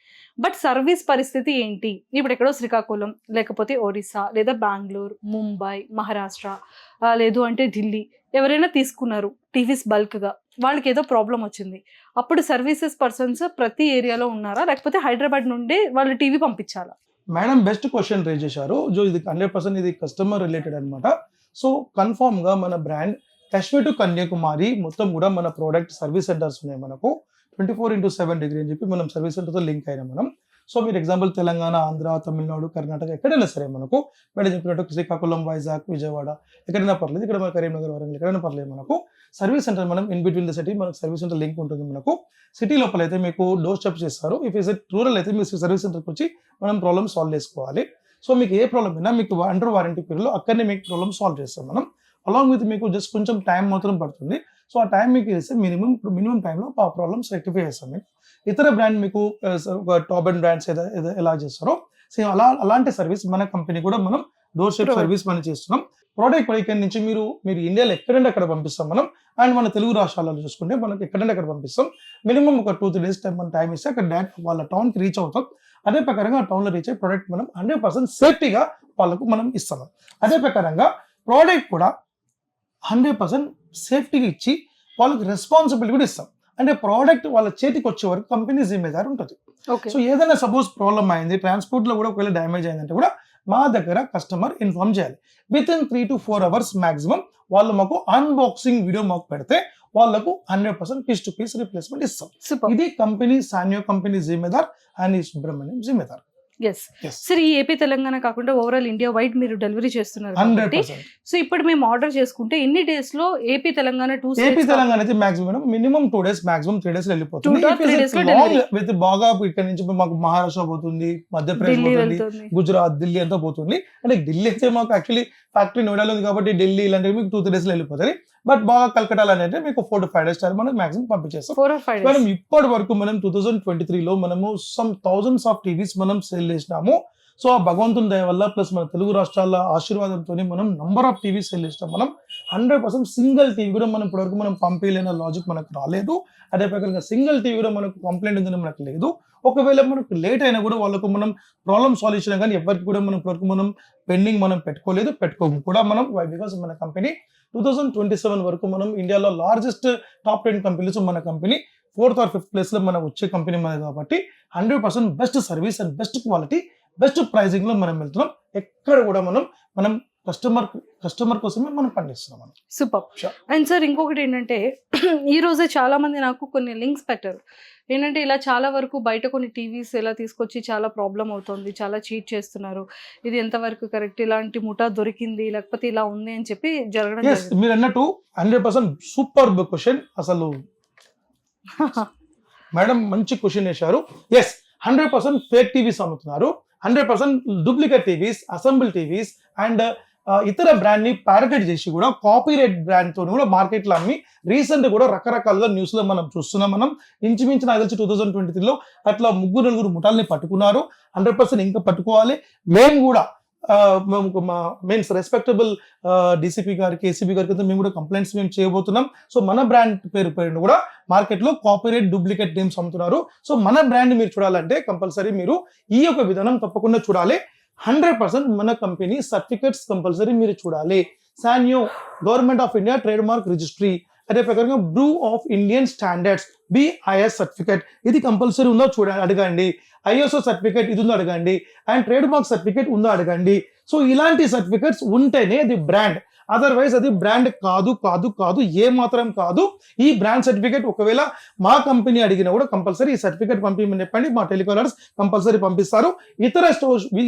బట్ సర్వీస్ పరిస్థితి ఏంటి? ఇప్పుడు ఎక్కడో శ్రీకాకుళం, లేకపోతే ఒరిస్సా, లేదా బెంగళూరు, ముంబై, మహారాష్ట్ర, లేదు అంటే ఢిల్లీ ఎవరైనా తీసుకున్నారు టీవీస్ బల్క్గా, వాళ్ళకి ఏదో ప్రాబ్లం వచ్చింది, అప్పుడు సర్వీసెస్ పర్సన్స్ ప్రతి ఏరియాలో ఉన్నారా, లేకపోతే హైదరాబాద్ నుండి వాళ్ళు టీవీ పంపించాలా? మేడం బెస్ట్ క్వశ్చన్ రేజ్ చేశారు. ఇది 100% ఇది కస్టమర్ రిలేటెడ్ అనమాట. సో కన్ఫామ్గా మన బ్రాండ్ కాశ్మీర్ టు కన్యాకుమారి మొత్తం కూడా మన ప్రోడక్ట్ సర్వీస్ సెంటర్స్ ఉన్నాయి మనకు. 24/7 డిగ్రీ అని చెప్పి మనం సర్వీస్ సెంటర్తో లింక్ అయినా మనం. సో మీరు ఎగ్జాంపుల్ తెలంగాణ, ఆంధ్ర, తమిళనాడు, కర్ణాటక ఎక్కడైనా సరే మనకు మేడం చెప్పినట్టు శ్రీకాకుళం, వైజాగ్, విజయవాడ ఎక్కడైనా పర్లేదు, ఇక్కడ మన కరీంనగర్, వరంగల్ ఎక్కడైనా పర్లేదు మనకు సర్వీస్ సెంటర్ మనం ఇన్ బిట్వీన్ ద సిటీ మనకు సర్వీస్ సెంటర్ లింక్ ఉంటుంది మనకు. సిటీ లోపల అయితే మీకు డోర్ స్టెప్ చేస్తారు. ఇఫ్ ఇస్ రూరల్ అయితే మీరు సర్వీస్ సెంటర్కి వచ్చి మనం ప్రాబ్లమ్ సాల్వ్ చేసుకోవాలి. సో మీకు ఏ ప్రాబ్లం అయినా మీకు అండర్ వారంటీ పీరియడ్లో అక్కడనే మీకు ప్రాబ్లమ్ సాల్వ్ చేస్తాం మనం. అలాంగ్ విత్ మీకు జస్ట్ కొంచెం టైం మాత్రం పడుతుంది. సో ఆ టైం మీకు ఇస్తే మినిమం టైంలో ఆ ప్రాబ్లమ్స్ రెక్టిఫై చేస్తాం మీకు. ఇతర బ్రాండ్ మీకు టాప్ అండ్ బ్రాండ్స్ ఎలా చేస్తారో సేమ్ అలాంటి సర్వీస్ మన కంపెనీ కూడా మనం డోర్ స్టెప్ సర్వీస్ మనం చేస్తున్నాం. ప్రోడక్ట్ ఇక్కడ నుంచి మీరు ఇండియాలో ఎక్కడంటే అక్కడ పంపిస్తాం మనం. అండ్ మన తెలుగు రాష్ట్రాలలో చూసుకుంటే మనకి ఎక్కడంటే అక్కడ పంపిస్తాం. మినిమం ఒక 2-3 days టైం ఇస్తే అక్కడ డైరెక్ట్ వాళ్ళ టౌన్కి రీచ్ అవుతాం. అదే ప్రకారంగా ఆ టౌన్లో రీచ్ అయ్యే ప్రోడక్ట్ మనం 100% సేఫ్టీగా వాళ్ళకు మనం ఇస్తాం. అదే ప్రకారంగా ప్రోడక్ట్ కూడా 100% సేఫ్టీగా ఇచ్చి వాళ్ళకి రెస్పాన్సిబిలిటీ కూడా ఇస్తాం. అంటే ప్రోడక్ట్ వాళ్ళ చేతికి వచ్చే వరకు కంపెనీ జిమ్మేదారు ఉంటుంది. ఓకే. సో ఏదైనా సపోజ్ ప్రాబ్లమ్ అయింది, ట్రాన్స్పోర్ట్ లో కూడా ఒకవేళ డ్యామేజ్ అయిందంటే కూడా మా దగ్గర కస్టమర్ ఇన్ఫార్మ్ చేయాలి. With in 3 to 4 hours maximum వాళ్ళు మాకు అన్బాక్సింగ్ వీడియో మాకు పెడితే వాళ్ళకు 100% పీస్ టు పీస్ రిప్లేస్మెంట్ ఇస్తాం. సూపర్. ఇది కంపెనీ సాన్యో కంపెనీ జిమ్మేదార్ అండ్ ఈ సుబ్రహ్మణ్యం జిమ్మేదార్. ఎస్ సార్, ఈ ఏపీ తెలంగాణ కాకుండా ఓవరాల్ ఇండియా వైడ్ మీరు డెలివరీ చేస్తున్నారు కాబట్టి 100%. సో ఇప్పుడు మేము ఆర్డర్ చేసుకుంటే ఎన్ని డేస్ లో ఏపీ తెలంగాణ ఏపీ తెలంగాణ అయితే maximum minimum 2 days, maximum 3 days వెళ్ళిపోతుంది. 2 or 3 days లో delivery. విత్ బాగా ఇక్కడ నుంచి మాకు మహారాష్ట్ర పోతుంది, మధ్యప్రదేశ్ ఢిల్లీ పోతుంది, వెళ్తుంది. గుజరాత్, ఢిల్లీ అంతా పోతుంది. అంటే ఢిల్లీ అయితే మాకు యాక్చువల్లీ ఫ్యాక్టరీ నోయిడాలో ఉంది కాబట్టి ఢిల్లీ ఇలాంటివి మీకు 2-3 days లో వెళ్ళిపోతుంది. బట్ బాగా కలకటాలు అనేది మీకు 4 to 5 days టైం మనం మాక్సిమం పంపించేస్తాం. 4 or 5 మనం days. ఇప్పటి వరకు మనం 2023లో మనము సమ్ థౌజండ్స్ ఆఫ్ టీవీస్ మనం సేల్ చేసినాము. సో ఆ భగవంతుని దయ వల్ల ప్లస్ మన తెలుగు రాష్ట్రాల ఆశీర్వాదంతో మనం నంబర్ ఆఫ్ టీవీస్ సేల్ చేసినాం. మనం 100% సింగిల్ టీవీ కూడా మనం ఇప్పటివరకు మనం పంపించలేని లాజిక్ మనకు రాలేదు. అదే ప్రకారంగా సింగిల్ టీవీ కూడా మనకు కంప్లైంట్ ఉందని మనకు లేదు. ఒకవేళ మనకు లేట్ అయినా కూడా వాళ్ళకు మనం ప్రాబ్లమ్ సాల్యూషన్ కానీ ఎవరికి కూడా మనం ఇప్పటివరకు మనం పెండింగ్ మనం పెట్టుకోము కూడా మనం. బికాస్ మన కంపెనీ 2027 వరకు మనం ఇండియాలో లార్జెస్ట్ టాప్ 10 కంపెనీస్ మన company 4th or 5th place లో మనం వచ్చే కంపెనీ మనది కాబట్టి 100% best service and best quality, best pricing లో మనం వెళ్తున్నాం. ఎక్కడ కూడా మనం కస్టమర్ కోసమే మనం పనిచేస్తున్నాం. సూపర్. Sure. అండ్ సార్ ఇంకొకటి ఏంటంటే ఈ రోజే చాలా మంది నాకు కొన్ని లింక్స్ పెట్టారు. ఏంటంటే ఇలా చాలా వరకు బయట కొన్ని టీవీస్ ఇలా తీసుకొచ్చి చాలా ప్రాబ్లం అవుతుంది, చాలా చీట్ చేస్తున్నారు, ఇది ఎంతవరకు కరెక్ట్, ఇలాంటి ముఠా దొరికింది లేకపోతే ఇలా ఉంది అని చెప్పి జరగడం Yes, మీరు అన్నట్టు 100% సూపర్ క్వశ్చన్. అసలు మేడం మంచి క్వశ్చన్ వేశారు. ఎస్, 100% ఫేక్ టీవీస్ అమ్ముతున్నారు, 100% duplicate TVs, assemble TVs and ఇతర బ్రాండ్ ని ప్యారటైజ్ చేసి కూడా కాపీరైట్ బ్రాండ్ తో కూడా మార్కెట్ లో అమ్మి రీసెంట్ కూడా రకరకాలుగా న్యూస్ లో మనం చూస్తున్నాం. మనం ఇంచుమించు నాకు తెలిసి 2023లో అట్లా 3-4 ముఠాలని పట్టుకున్నారు. 100% ఇంకా పట్టుకోవాలి. మేము కూడా మీన్స్ రెస్పెక్టబుల్ డీసీపీ గారికి, ఏసీబీ గారికి మేము కూడా కంప్లైంట్స్ మేము చేయబోతున్నాం. సో మన బ్రాండ్ పేరు కూడా మార్కెట్ లో కాపీరైట్ డూప్లికేట్ నేమ్స్ అమ్ముతున్నారు. సో మన బ్రాండ్ మీరు చూడాలంటే కంపల్సరీ మీరు ఈ యొక్క విధానం తప్పకుండా చూడాలి. 100% మన కంపెనీ సర్టిఫికెట్స్ కంపల్సరీ మీరు చూడాలి. సాన్యో government of India trade mark registry, అదే ప్రకారంగా Bru of Indian standards BIS certificate ఇది కంపల్సరీ ఉందో అడగండి. ISO సర్టిఫికేట్ ఇది ఉందో అడగండి. అండ్ ట్రేడ్ మార్క్ సర్టిఫికేట్ ఉందో అడగండి. సో ఇలాంటి సర్టిఫికేట్స్ ఉంటేనే అది బ్రాండ్, అదర్వైజ్ అది బ్రాండ్ కాదు, ఏ మాత్రం కాదు. ఈ బ్రాండ్ సర్టిఫికేట్ ఒకవేళ మా కంపెనీ అడిగినా కూడా కంపల్సరీ ఈ సర్టిఫికేట్ పంపించమని చెప్పండి, మా టెలికాలర్స్ కంపల్సరీ పంపిస్తారు.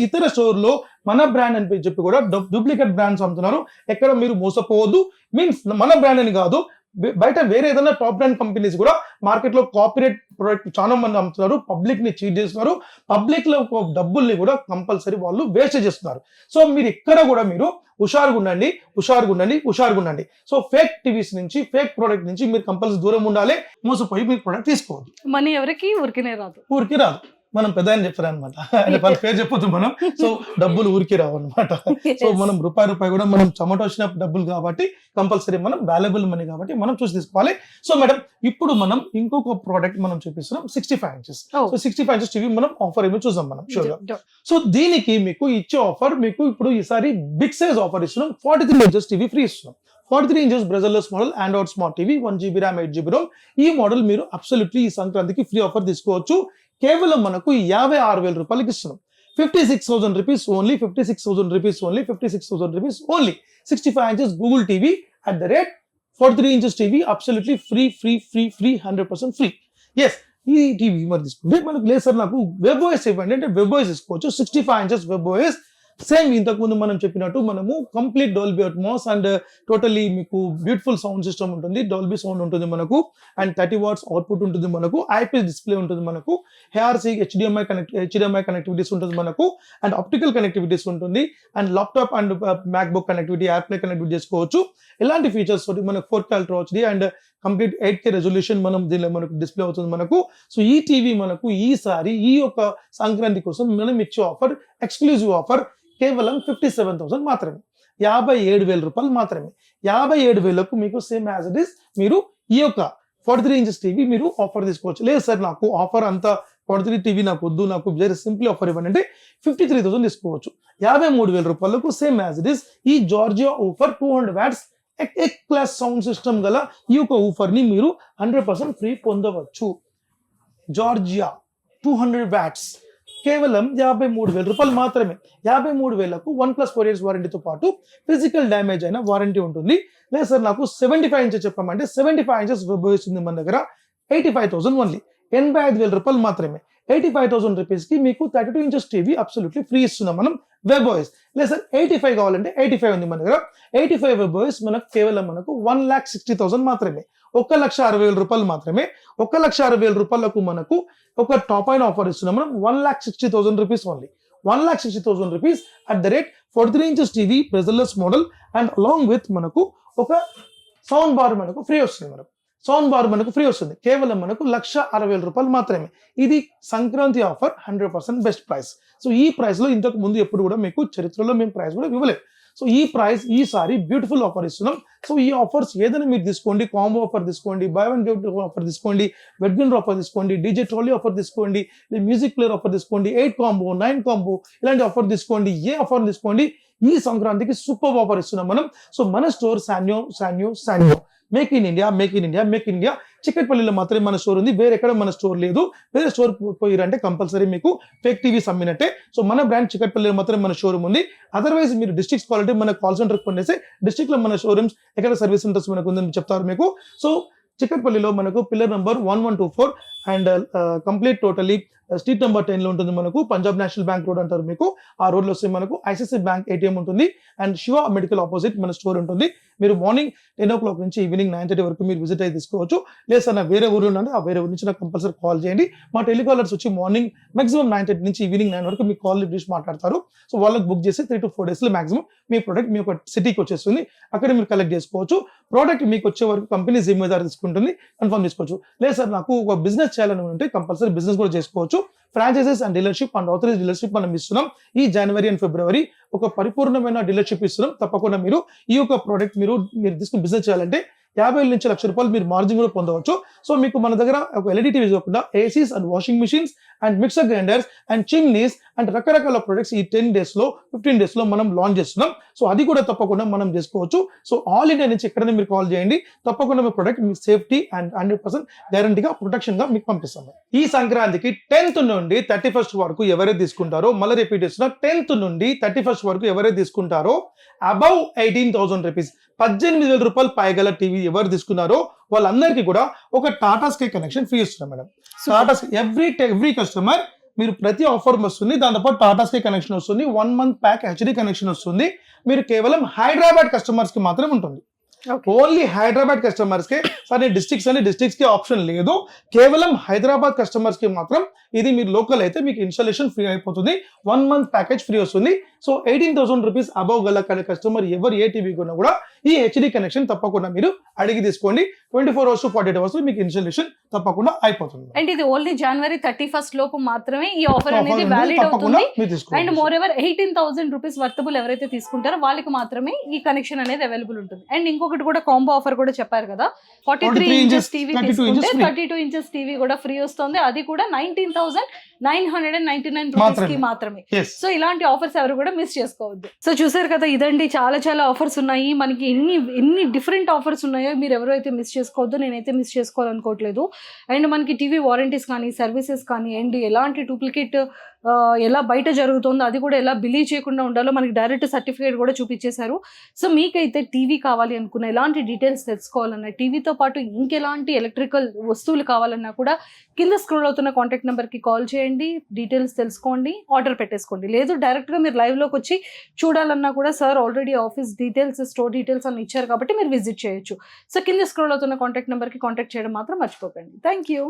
ఇతర స్టోర్లో మన బ్రాండ్ అని చెప్పి కూడా డూప్లికేట్ బ్రాండ్స్ అమ్ముతున్నారు. ఎక్కడ మీరు మోసపోవద్దు. మీన్స్ మన బ్రాండ్ అని కాదు, బయట వేరే ఏదైనా టాప్ బ్రాండ్ కంపెనీస్ కూడా మార్కెట్ లో కాపీరైట్ ప్రొడక్ట్ చాలా మంది అమ్ముతున్నారు, పబ్లిక్ ని చీట్ చేస్తున్నారు, పబ్లిక్ లో డబ్బుల్ని కూడా కంపల్సరీ వాళ్ళు వేస్ట్ చేస్తున్నారు. సో మీరు ఇక్కడ కూడా మీరు హుషారుగా ఉండండి. సో ఫేక్ టీవీస్ నుంచి, ఫేక్ ప్రోడక్ట్ నుంచి మీరు కంపల్సరీ దూరం ఉండాలి. మోసపోయి మీరు ప్రోడక్ట్ తీసుకోవద్దు. మనీ ఎవరికి ఊరికే రాదు. మనం పెద్ద అని చెప్తారు అనమాట. వాళ్ళ పేరు చెప్పొద్దు మనం. సో డబ్బులు ఊరికి రావు అనమాట. సో మనం రూపాయి కూడా మనం చెమట వచ్చిన డబ్బులు కాబట్టి కంపల్సరీ మనం వాల్యుబుల్ మనీ కాబట్టి మనం చూసి తీసుకోవాలి. సో మేడం ఇప్పుడు మనం ఇంకొక ప్రోడక్ట్ మనం చూపిస్తున్నాం 65 inches. సో 65 inches టీవీ మనం ఆఫర్ ఏమో చూద్దాం మనం షూర్ గా. సో దీనికి మీకు ఇచ్చే ఆఫర్, మీకు ఇప్పుడు ఈసారి బిగ్ సైజ్ ఆఫర్ ఇస్తున్నాం. 43 inches టీవీ ఫ్రీ ఇస్తున్నాం. 43 inches బ్రెజల్లెస్ model Android smart TV 1GB RAM 8GB ROM. ఈ మోడల్ మీరు అబ్సల్యూట్లీ ఈ సంక్రాంతికి ఫ్రీ ఆఫర్ తీసుకోవచ్చు. కేవలం మనకు 56,000 రూపాయలకి ఇస్తున్నాం. 56,000 rupees only, 56,000 rupees only, 56,000 rupees only. 65 inches Google TV at the rate 43 inches TV absolutely free 100% free. Yes, ఈ టీవీ మరి తీసుకుంటే మనకు లేదు సార్ నాకు వెబ్ ఓఎస్ ఇవ్వండి అంటే వెబ్ ఓఎస్ తీసుకోవచ్చు. 65 inches వెబ్ ఓఎస్ సేమ్ ఇంతకుముందు మనం చెప్పినట్టు మనము complete Dolby Atmos and totally మీకు బ్యూటిఫుల్ సౌండ్ సిస్టమ్ ఉంటుంది, డాల్బీ సౌండ్ ఉంటుంది మనకు, అండ్ 30 watts అవుట్పుట్ ఉంటుంది మనకు, ఐపీఎస్ డిస్ప్లే ఉంటుంది మనకు, ARC HDMI కనెక్టివిటీస్ ఉంటుంది మనకు, అండ్ ఆప్టికల్ కనెక్టివిటీస్ ఉంటుంది, and laptop and MacBook connectivity, AirPlay connectivity చేసుకోవచ్చు. ఇలాంటి ఫీచర్స్ తోటి మనకు 4K Ultra HD and complete 8K resolution మనం దీనిలో మనకు డిస్ప్లే అవుతుంది మనకు. సో ఈ టీవీ మనకు ఈసారి ఈ యొక్క సంక్రాంతి కోసం మనం ఇచ్చే ఆఫర్, ఎక్స్క్లూజివ్ ఆఫర్ కేవలం 57,000 మాత్రమే, 57,000 రూపాయలు మాత్రమే. 57,000కు మీకు సేమ్ యాజ్ ఇట్ ఇస్ మీరు ఈ యొక్క 43 inches టీవీ మీరు ఆఫర్ తీసుకోవచ్చు. లేదు సార్ నాకు ఆఫర్ అంతా 43 టీవీ నాకు వద్దు, నాకు వెరీ సింప్లీ ఆఫర్ ఇవ్వండి అంటే 53,000 తీసుకోవచ్చు. 53,000 రూపాయలకు సేమ్ యాజ్ ఇట్ ఇస్ ఈ Georgia offer 200 watts class sound system గల ఈ యొక్క ఊఫర్ని మీరు 100% ఫ్రీ పొందవచ్చు. జార్జియా 200 వాట్స్ కేవలం 53,000 రూపాయలు మాత్రమే. 53,000కు 1+4 years వారంటీతో పాటు ఫిజికల్ డ్యామేజ్ అయిన వారంటీ ఉంటుంది. లేదు సార్ నాకు 75 ఇంచెస్ చెప్పామంటే 75 ఇంచెస్ వెబ్ వస్తుంది మన దగ్గర 85,000 ఓన్లీ. 85,000 రూపాయలు మాత్రమే. 85,000 రూపీస్కి మీకు 32 ఇంచెస్ టీవీ అబ్సల్యూట్లీ ఫ్రీ ఇస్తున్నాం మనం వెబ్ ఓఎస్. లేదు సార్ 85 కావాలంటే 85 ఉంది మన దగ్గర. 85 వెబ్ ఓఎస్ మనకు కేవలం మనకు 1,60,000 మాత్రమే. 1,60,000 రూపాయలు మాత్రమే. 1,60,000 రూపాయలకు మనకు ఒక టాప్ అయిన ఆఫర్ ఇస్తున్నాం మనం 1,60,000 rupees only. 1,60,000 rupees at the rate 43 inches TV pressureless model and along with మనకు ఒక సౌండ్ బార్ మనకు ఫ్రీ వస్తుంది. మనకు సౌండ్ బార్ మనకు ఫ్రీ వస్తుంది. కేవలం మనకు 1,60,000 రూపాయలు మాత్రమే. ఇది Sankranti offer 100% best price. So ఈ ప్రైస్ లో ఇంతకు ముందు ఎప్పుడు కూడా మీకు చరిత్రలో మేము ప్రైస్ కూడా ఇవ్వలేదు. సో ఈ ప్రైస్ ఈసారి బ్యూటిఫుల్ ఆఫర్ ఇస్తున్నాం. సో ఈ ఆఫర్స్ ఏదైనా మీరు తీసుకోండి, కాంబో ఆఫర్ తీసుకోండి, బై వన్ గెట్ ఆఫర్ తీసుకోండి, వెడ్గిన్ ఆఫర్ తీసుకోండి, డీజే ట్రాలీ ఆఫర్ తీసుకోండి, మ్యూజిక్ ప్లేయర్ ఆఫర్ తీసుకోండి, 8 కాంబో 9 కాంబో ఇలాంటి ఆఫర్ తీసుకోండి. ఏ ఆఫర్ తీసుకోండి, ఈ సంక్రాంతికి సూపర్ ఆఫర్ ఇస్తున్నాం మనం. సో మన store Sanyo make in India చిక్కట్పల్లిలో మాత్రమే మన స్టోర్ ఉంది. వేరే ఎక్కడ మన స్టోర్ లేదు. వేరే స్టోర్ పోయిరంటే కంపల్సరీ మీకు ఫేక్ టీవీస్ అమ్మినట్టే. సో మన బ్రాండ్ చిక్కట్పల్లిలో మాత్రమే మన షోరూమ్ ఉంది. అదర్వైజ్ మీరు డిస్ట్రిక్ట్స్ క్వాలిటీ మన కాల్ సెంటర్ కొనేసి డిస్ట్రిక్ట్ లో మన షోరూమ్స్ ఎక్కడ సర్వీస్ సెంటర్స్ మనకు ఉందని చెప్తారు మీకు. సో చిక్కట్పల్లిలో మనకు pillar number 1124 and complete totally street number 10 లో ఉంటుంది మనకు. పంజాబ్ నేషనల్ బ్యాంక్ రోడ్ అంటారు మీకు. ఆ రోడ్ లో వస్తే మనకు ఐసిఐసిఐ బ్యాంక్ ఏటీఎం ఉంటుంది అండ్ శివ మెడికల్ ఆపోజిట్ మన స్టోర్ ఉంటుంది. మీరు మార్నింగ్ 10 o'clock నుంచి ఈవినింగ్ 9:30 వరకు మీరు విజిట్ అయ్యి తీసుకోవచ్చు. లేదు సార్ నా వేరే ఊరు ఉన్నాను, ఆ వేరే ఊరు నుంచి నాకు కంపల్సరీ కాల్ చేయండి. మా టెలికాలర్స్ వచ్చి మార్నింగ్ మాక్సిమం 9:30 నుంచి ఈవినింగ్ 9 వరకు మీ కాల్ లిస్ట్ మాట్లాడతారు. సో వాళ్ళకి బుక్ చేసి 3 to 4 days లో మాక్సిమం మీ ప్రోడక్ట్ మీ యొక్క సిటీకి వచ్చేస్తుంది. అక్కడ మీరు కలెక్ట్ చేసుకోవచ్చు. ప్రోడక్ట్ మీకు వచ్చే వరకు కంపెనీ జిమ్మేదారు తీసుకుంటుంది, కన్ఫర్మ్ చేసుకోవచ్చు. లేదు సార్ నాకు ఒక బిజినెస్ చేయాలని ఉంటే కంపల్సరీ బిజినెస్ కూడా చేసుకోవచ్చు. Franchises and dealership and authorise dealership మనం ఇస్తున్నాం. ఈ జనవరి అండ్ ఫిబ్రవరి ఒక పరిపూర్ణమైన డీలర్షిప్ ఇస్తున్నాం. తప్పకుండా మీరు ఈ యొక్క ప్రోడక్ట్ మీరు తీసుకుని బిజినెస్ చేయాలంటే 50,000 నుంచి 1,00,000 రూపాయలు మీరు మార్జిన్ కూడా పొందవచ్చు. సో మీకు మన దగ్గర ఒక ఎల్ఈడి టీవీస్ కాకుండా ACs and washing machines and mixer grinders and chimneys and రకరకాల ప్రొడక్ట్స్ ఈ 10 days లో 15 days లో మనం లాంచ్ చేస్తున్నాం. సో అది కూడా తప్పకుండా మనం చేసుకోవచ్చు. సో ఆల్ ఇండియా నుంచి ఎక్కడైనా మీరు కాల్ చేయండి, తప్పకుండా మీ ప్రొడక్ట్ మీ సేఫ్టీ అండ్ 100% గ్యారంటీగా ప్రొటెక్షన్ గా మీకు పంపిస్తాం. ఈ సంక్రాంతికి 10th నుండి 31st వరకు ఎవరైతే తీసుకుంటారో, మళ్ళీ రిపీట్ చేస్తున్నా, 10th నుండి 31st వరకు ఎవరైతే తీసుకుంటారో అబౌవ్ 18,000 రూపీస్ 18,000 రూపాయలు పైగల టీవీ ఎవరు తీసుకున్నారో వాళ్ళందరికీ కూడా ఒక టాటా స్కై కనెక్షన్ ఫ్రీ ఇస్తున్నాం madam. Tata sky every customer మీరు ప్రతి ఆఫర్ వస్తుంది. దాంతోపాటు టాటా స్కై కనెక్షన్ వస్తుంది, 1 month ప్యాక్ హెచ్డి కనెక్షన్ వస్తుంది. మీరు కేవలం హైదరాబాద్ కస్టమర్స్ కి మాత్రం ఉంటుంది. ఓన్లీ హైదరాబాద్ కస్టమర్స్ కే. సార్ డిస్ట్రిక్ట్స్ కి ఆప్షన్ లేదు. కేవలం హైదరాబాద్ కస్టమర్స్ కి మాత్రం ఇది. మీరు లోకల్ అయితే మీకు ఇన్స్టాలేషన్ ఫ్రీ అయిపోతుంది, 1 month ప్యాకేజ్ ఫ్రీ వస్తుంది. సో 18,000 రూపీస్ అబౌవ్ గల కస్టమర్ ఎవరు ఏ టీవీ కొన్నా కూడా ఈ హెచ్డి కనెక్షన్ తప్పకుండా మీరు అడిగి తీసుకోండి. 24 hours to 48 hours మీకు ఇన్స్టాలేషన్ తప్పకుండా అయిపోతుంది. అండ్ ఇది ఓన్లీ జనవరి 31st లోపు మాత్రమే ఈ ఆఫర్ అనేది వ్యాలిడ్ అవుతుంది. And more ever 18,000 rupees worthable ఎవరైతే తీసుకుంటారో వాళ్ళకి మాత్రమే ఈ కనెక్షన్ అనేది అవైలబుల్ ఉంటుంది. అండ్ ఇంకొకటి కూడా కాంబో ఆఫర్ కూడా చెప్పారు కదా, 43 ఇంచెస్ టీవీ తీసుకుంటే 32 ఇంచెస్ టీవీ కూడా ఫ్రీ వస్తుంది. అది కూడా 19,999 రూపీస్ కి మాత్రమే. సో ఇలాంటి ఆఫర్స్ ఎవరు కూడా మిస్ చేసుకోవద్దు. సో చూసారు కదా, ఇదండి చాలా ఆఫర్స్ ఉన్నాయి మనకి. ఎన్ని డిఫరెంట్ ఆఫర్స్ ఉన్నాయో మీరు ఎవరైతే మిస్ చేసుకోవద్దు. నేనైతే మిస్ చేసుకోవాలనుకోవట్లేదు. అండ్ మనకి టీవీ వారంటీస్ కానీ, సర్వీసెస్ కానీ, అండ్ ఎలాంటి డూప్లికేట్ ఎలా బయట జరుగుతుందో అది కూడా ఎలా బిలీవ్ చేయకుండా ఉండాలో మనకి డైరెక్ట్ సర్టిఫికేట్ కూడా చూపించేశారు. సో మీకైతే టీవీ కావాలి అనుకున్న, ఎలాంటి డీటెయిల్స్ తెలుసుకోవాలన్నా, టీవీతో పాటు ఇంకెలాంటి ఎలక్ట్రికల్ వస్తువులు కావాలన్నా కూడా కింద స్క్రోల్ అవుతున్న కాంటాక్ట్ నెంబర్కి కాల్ చేయండి, డీటెయిల్స్ తెలుసుకోండి, ఆర్డర్ పెట్టేసుకోండి. లేదు డైరెక్ట్గా మీరు లైవ్లోకి వచ్చి చూడాలన్నా కూడా sir already office details, store details అని ఇచ్చారు కాబట్టి మీరు విజిట్ చేయొచ్చు. సో కింద స్క్రోల్ అవుతున్న కాంటాక్ట్ నెంబర్కి కాంటాక్ట్ చేయడం మాత్రం మర్చిపోకండి. Thank you.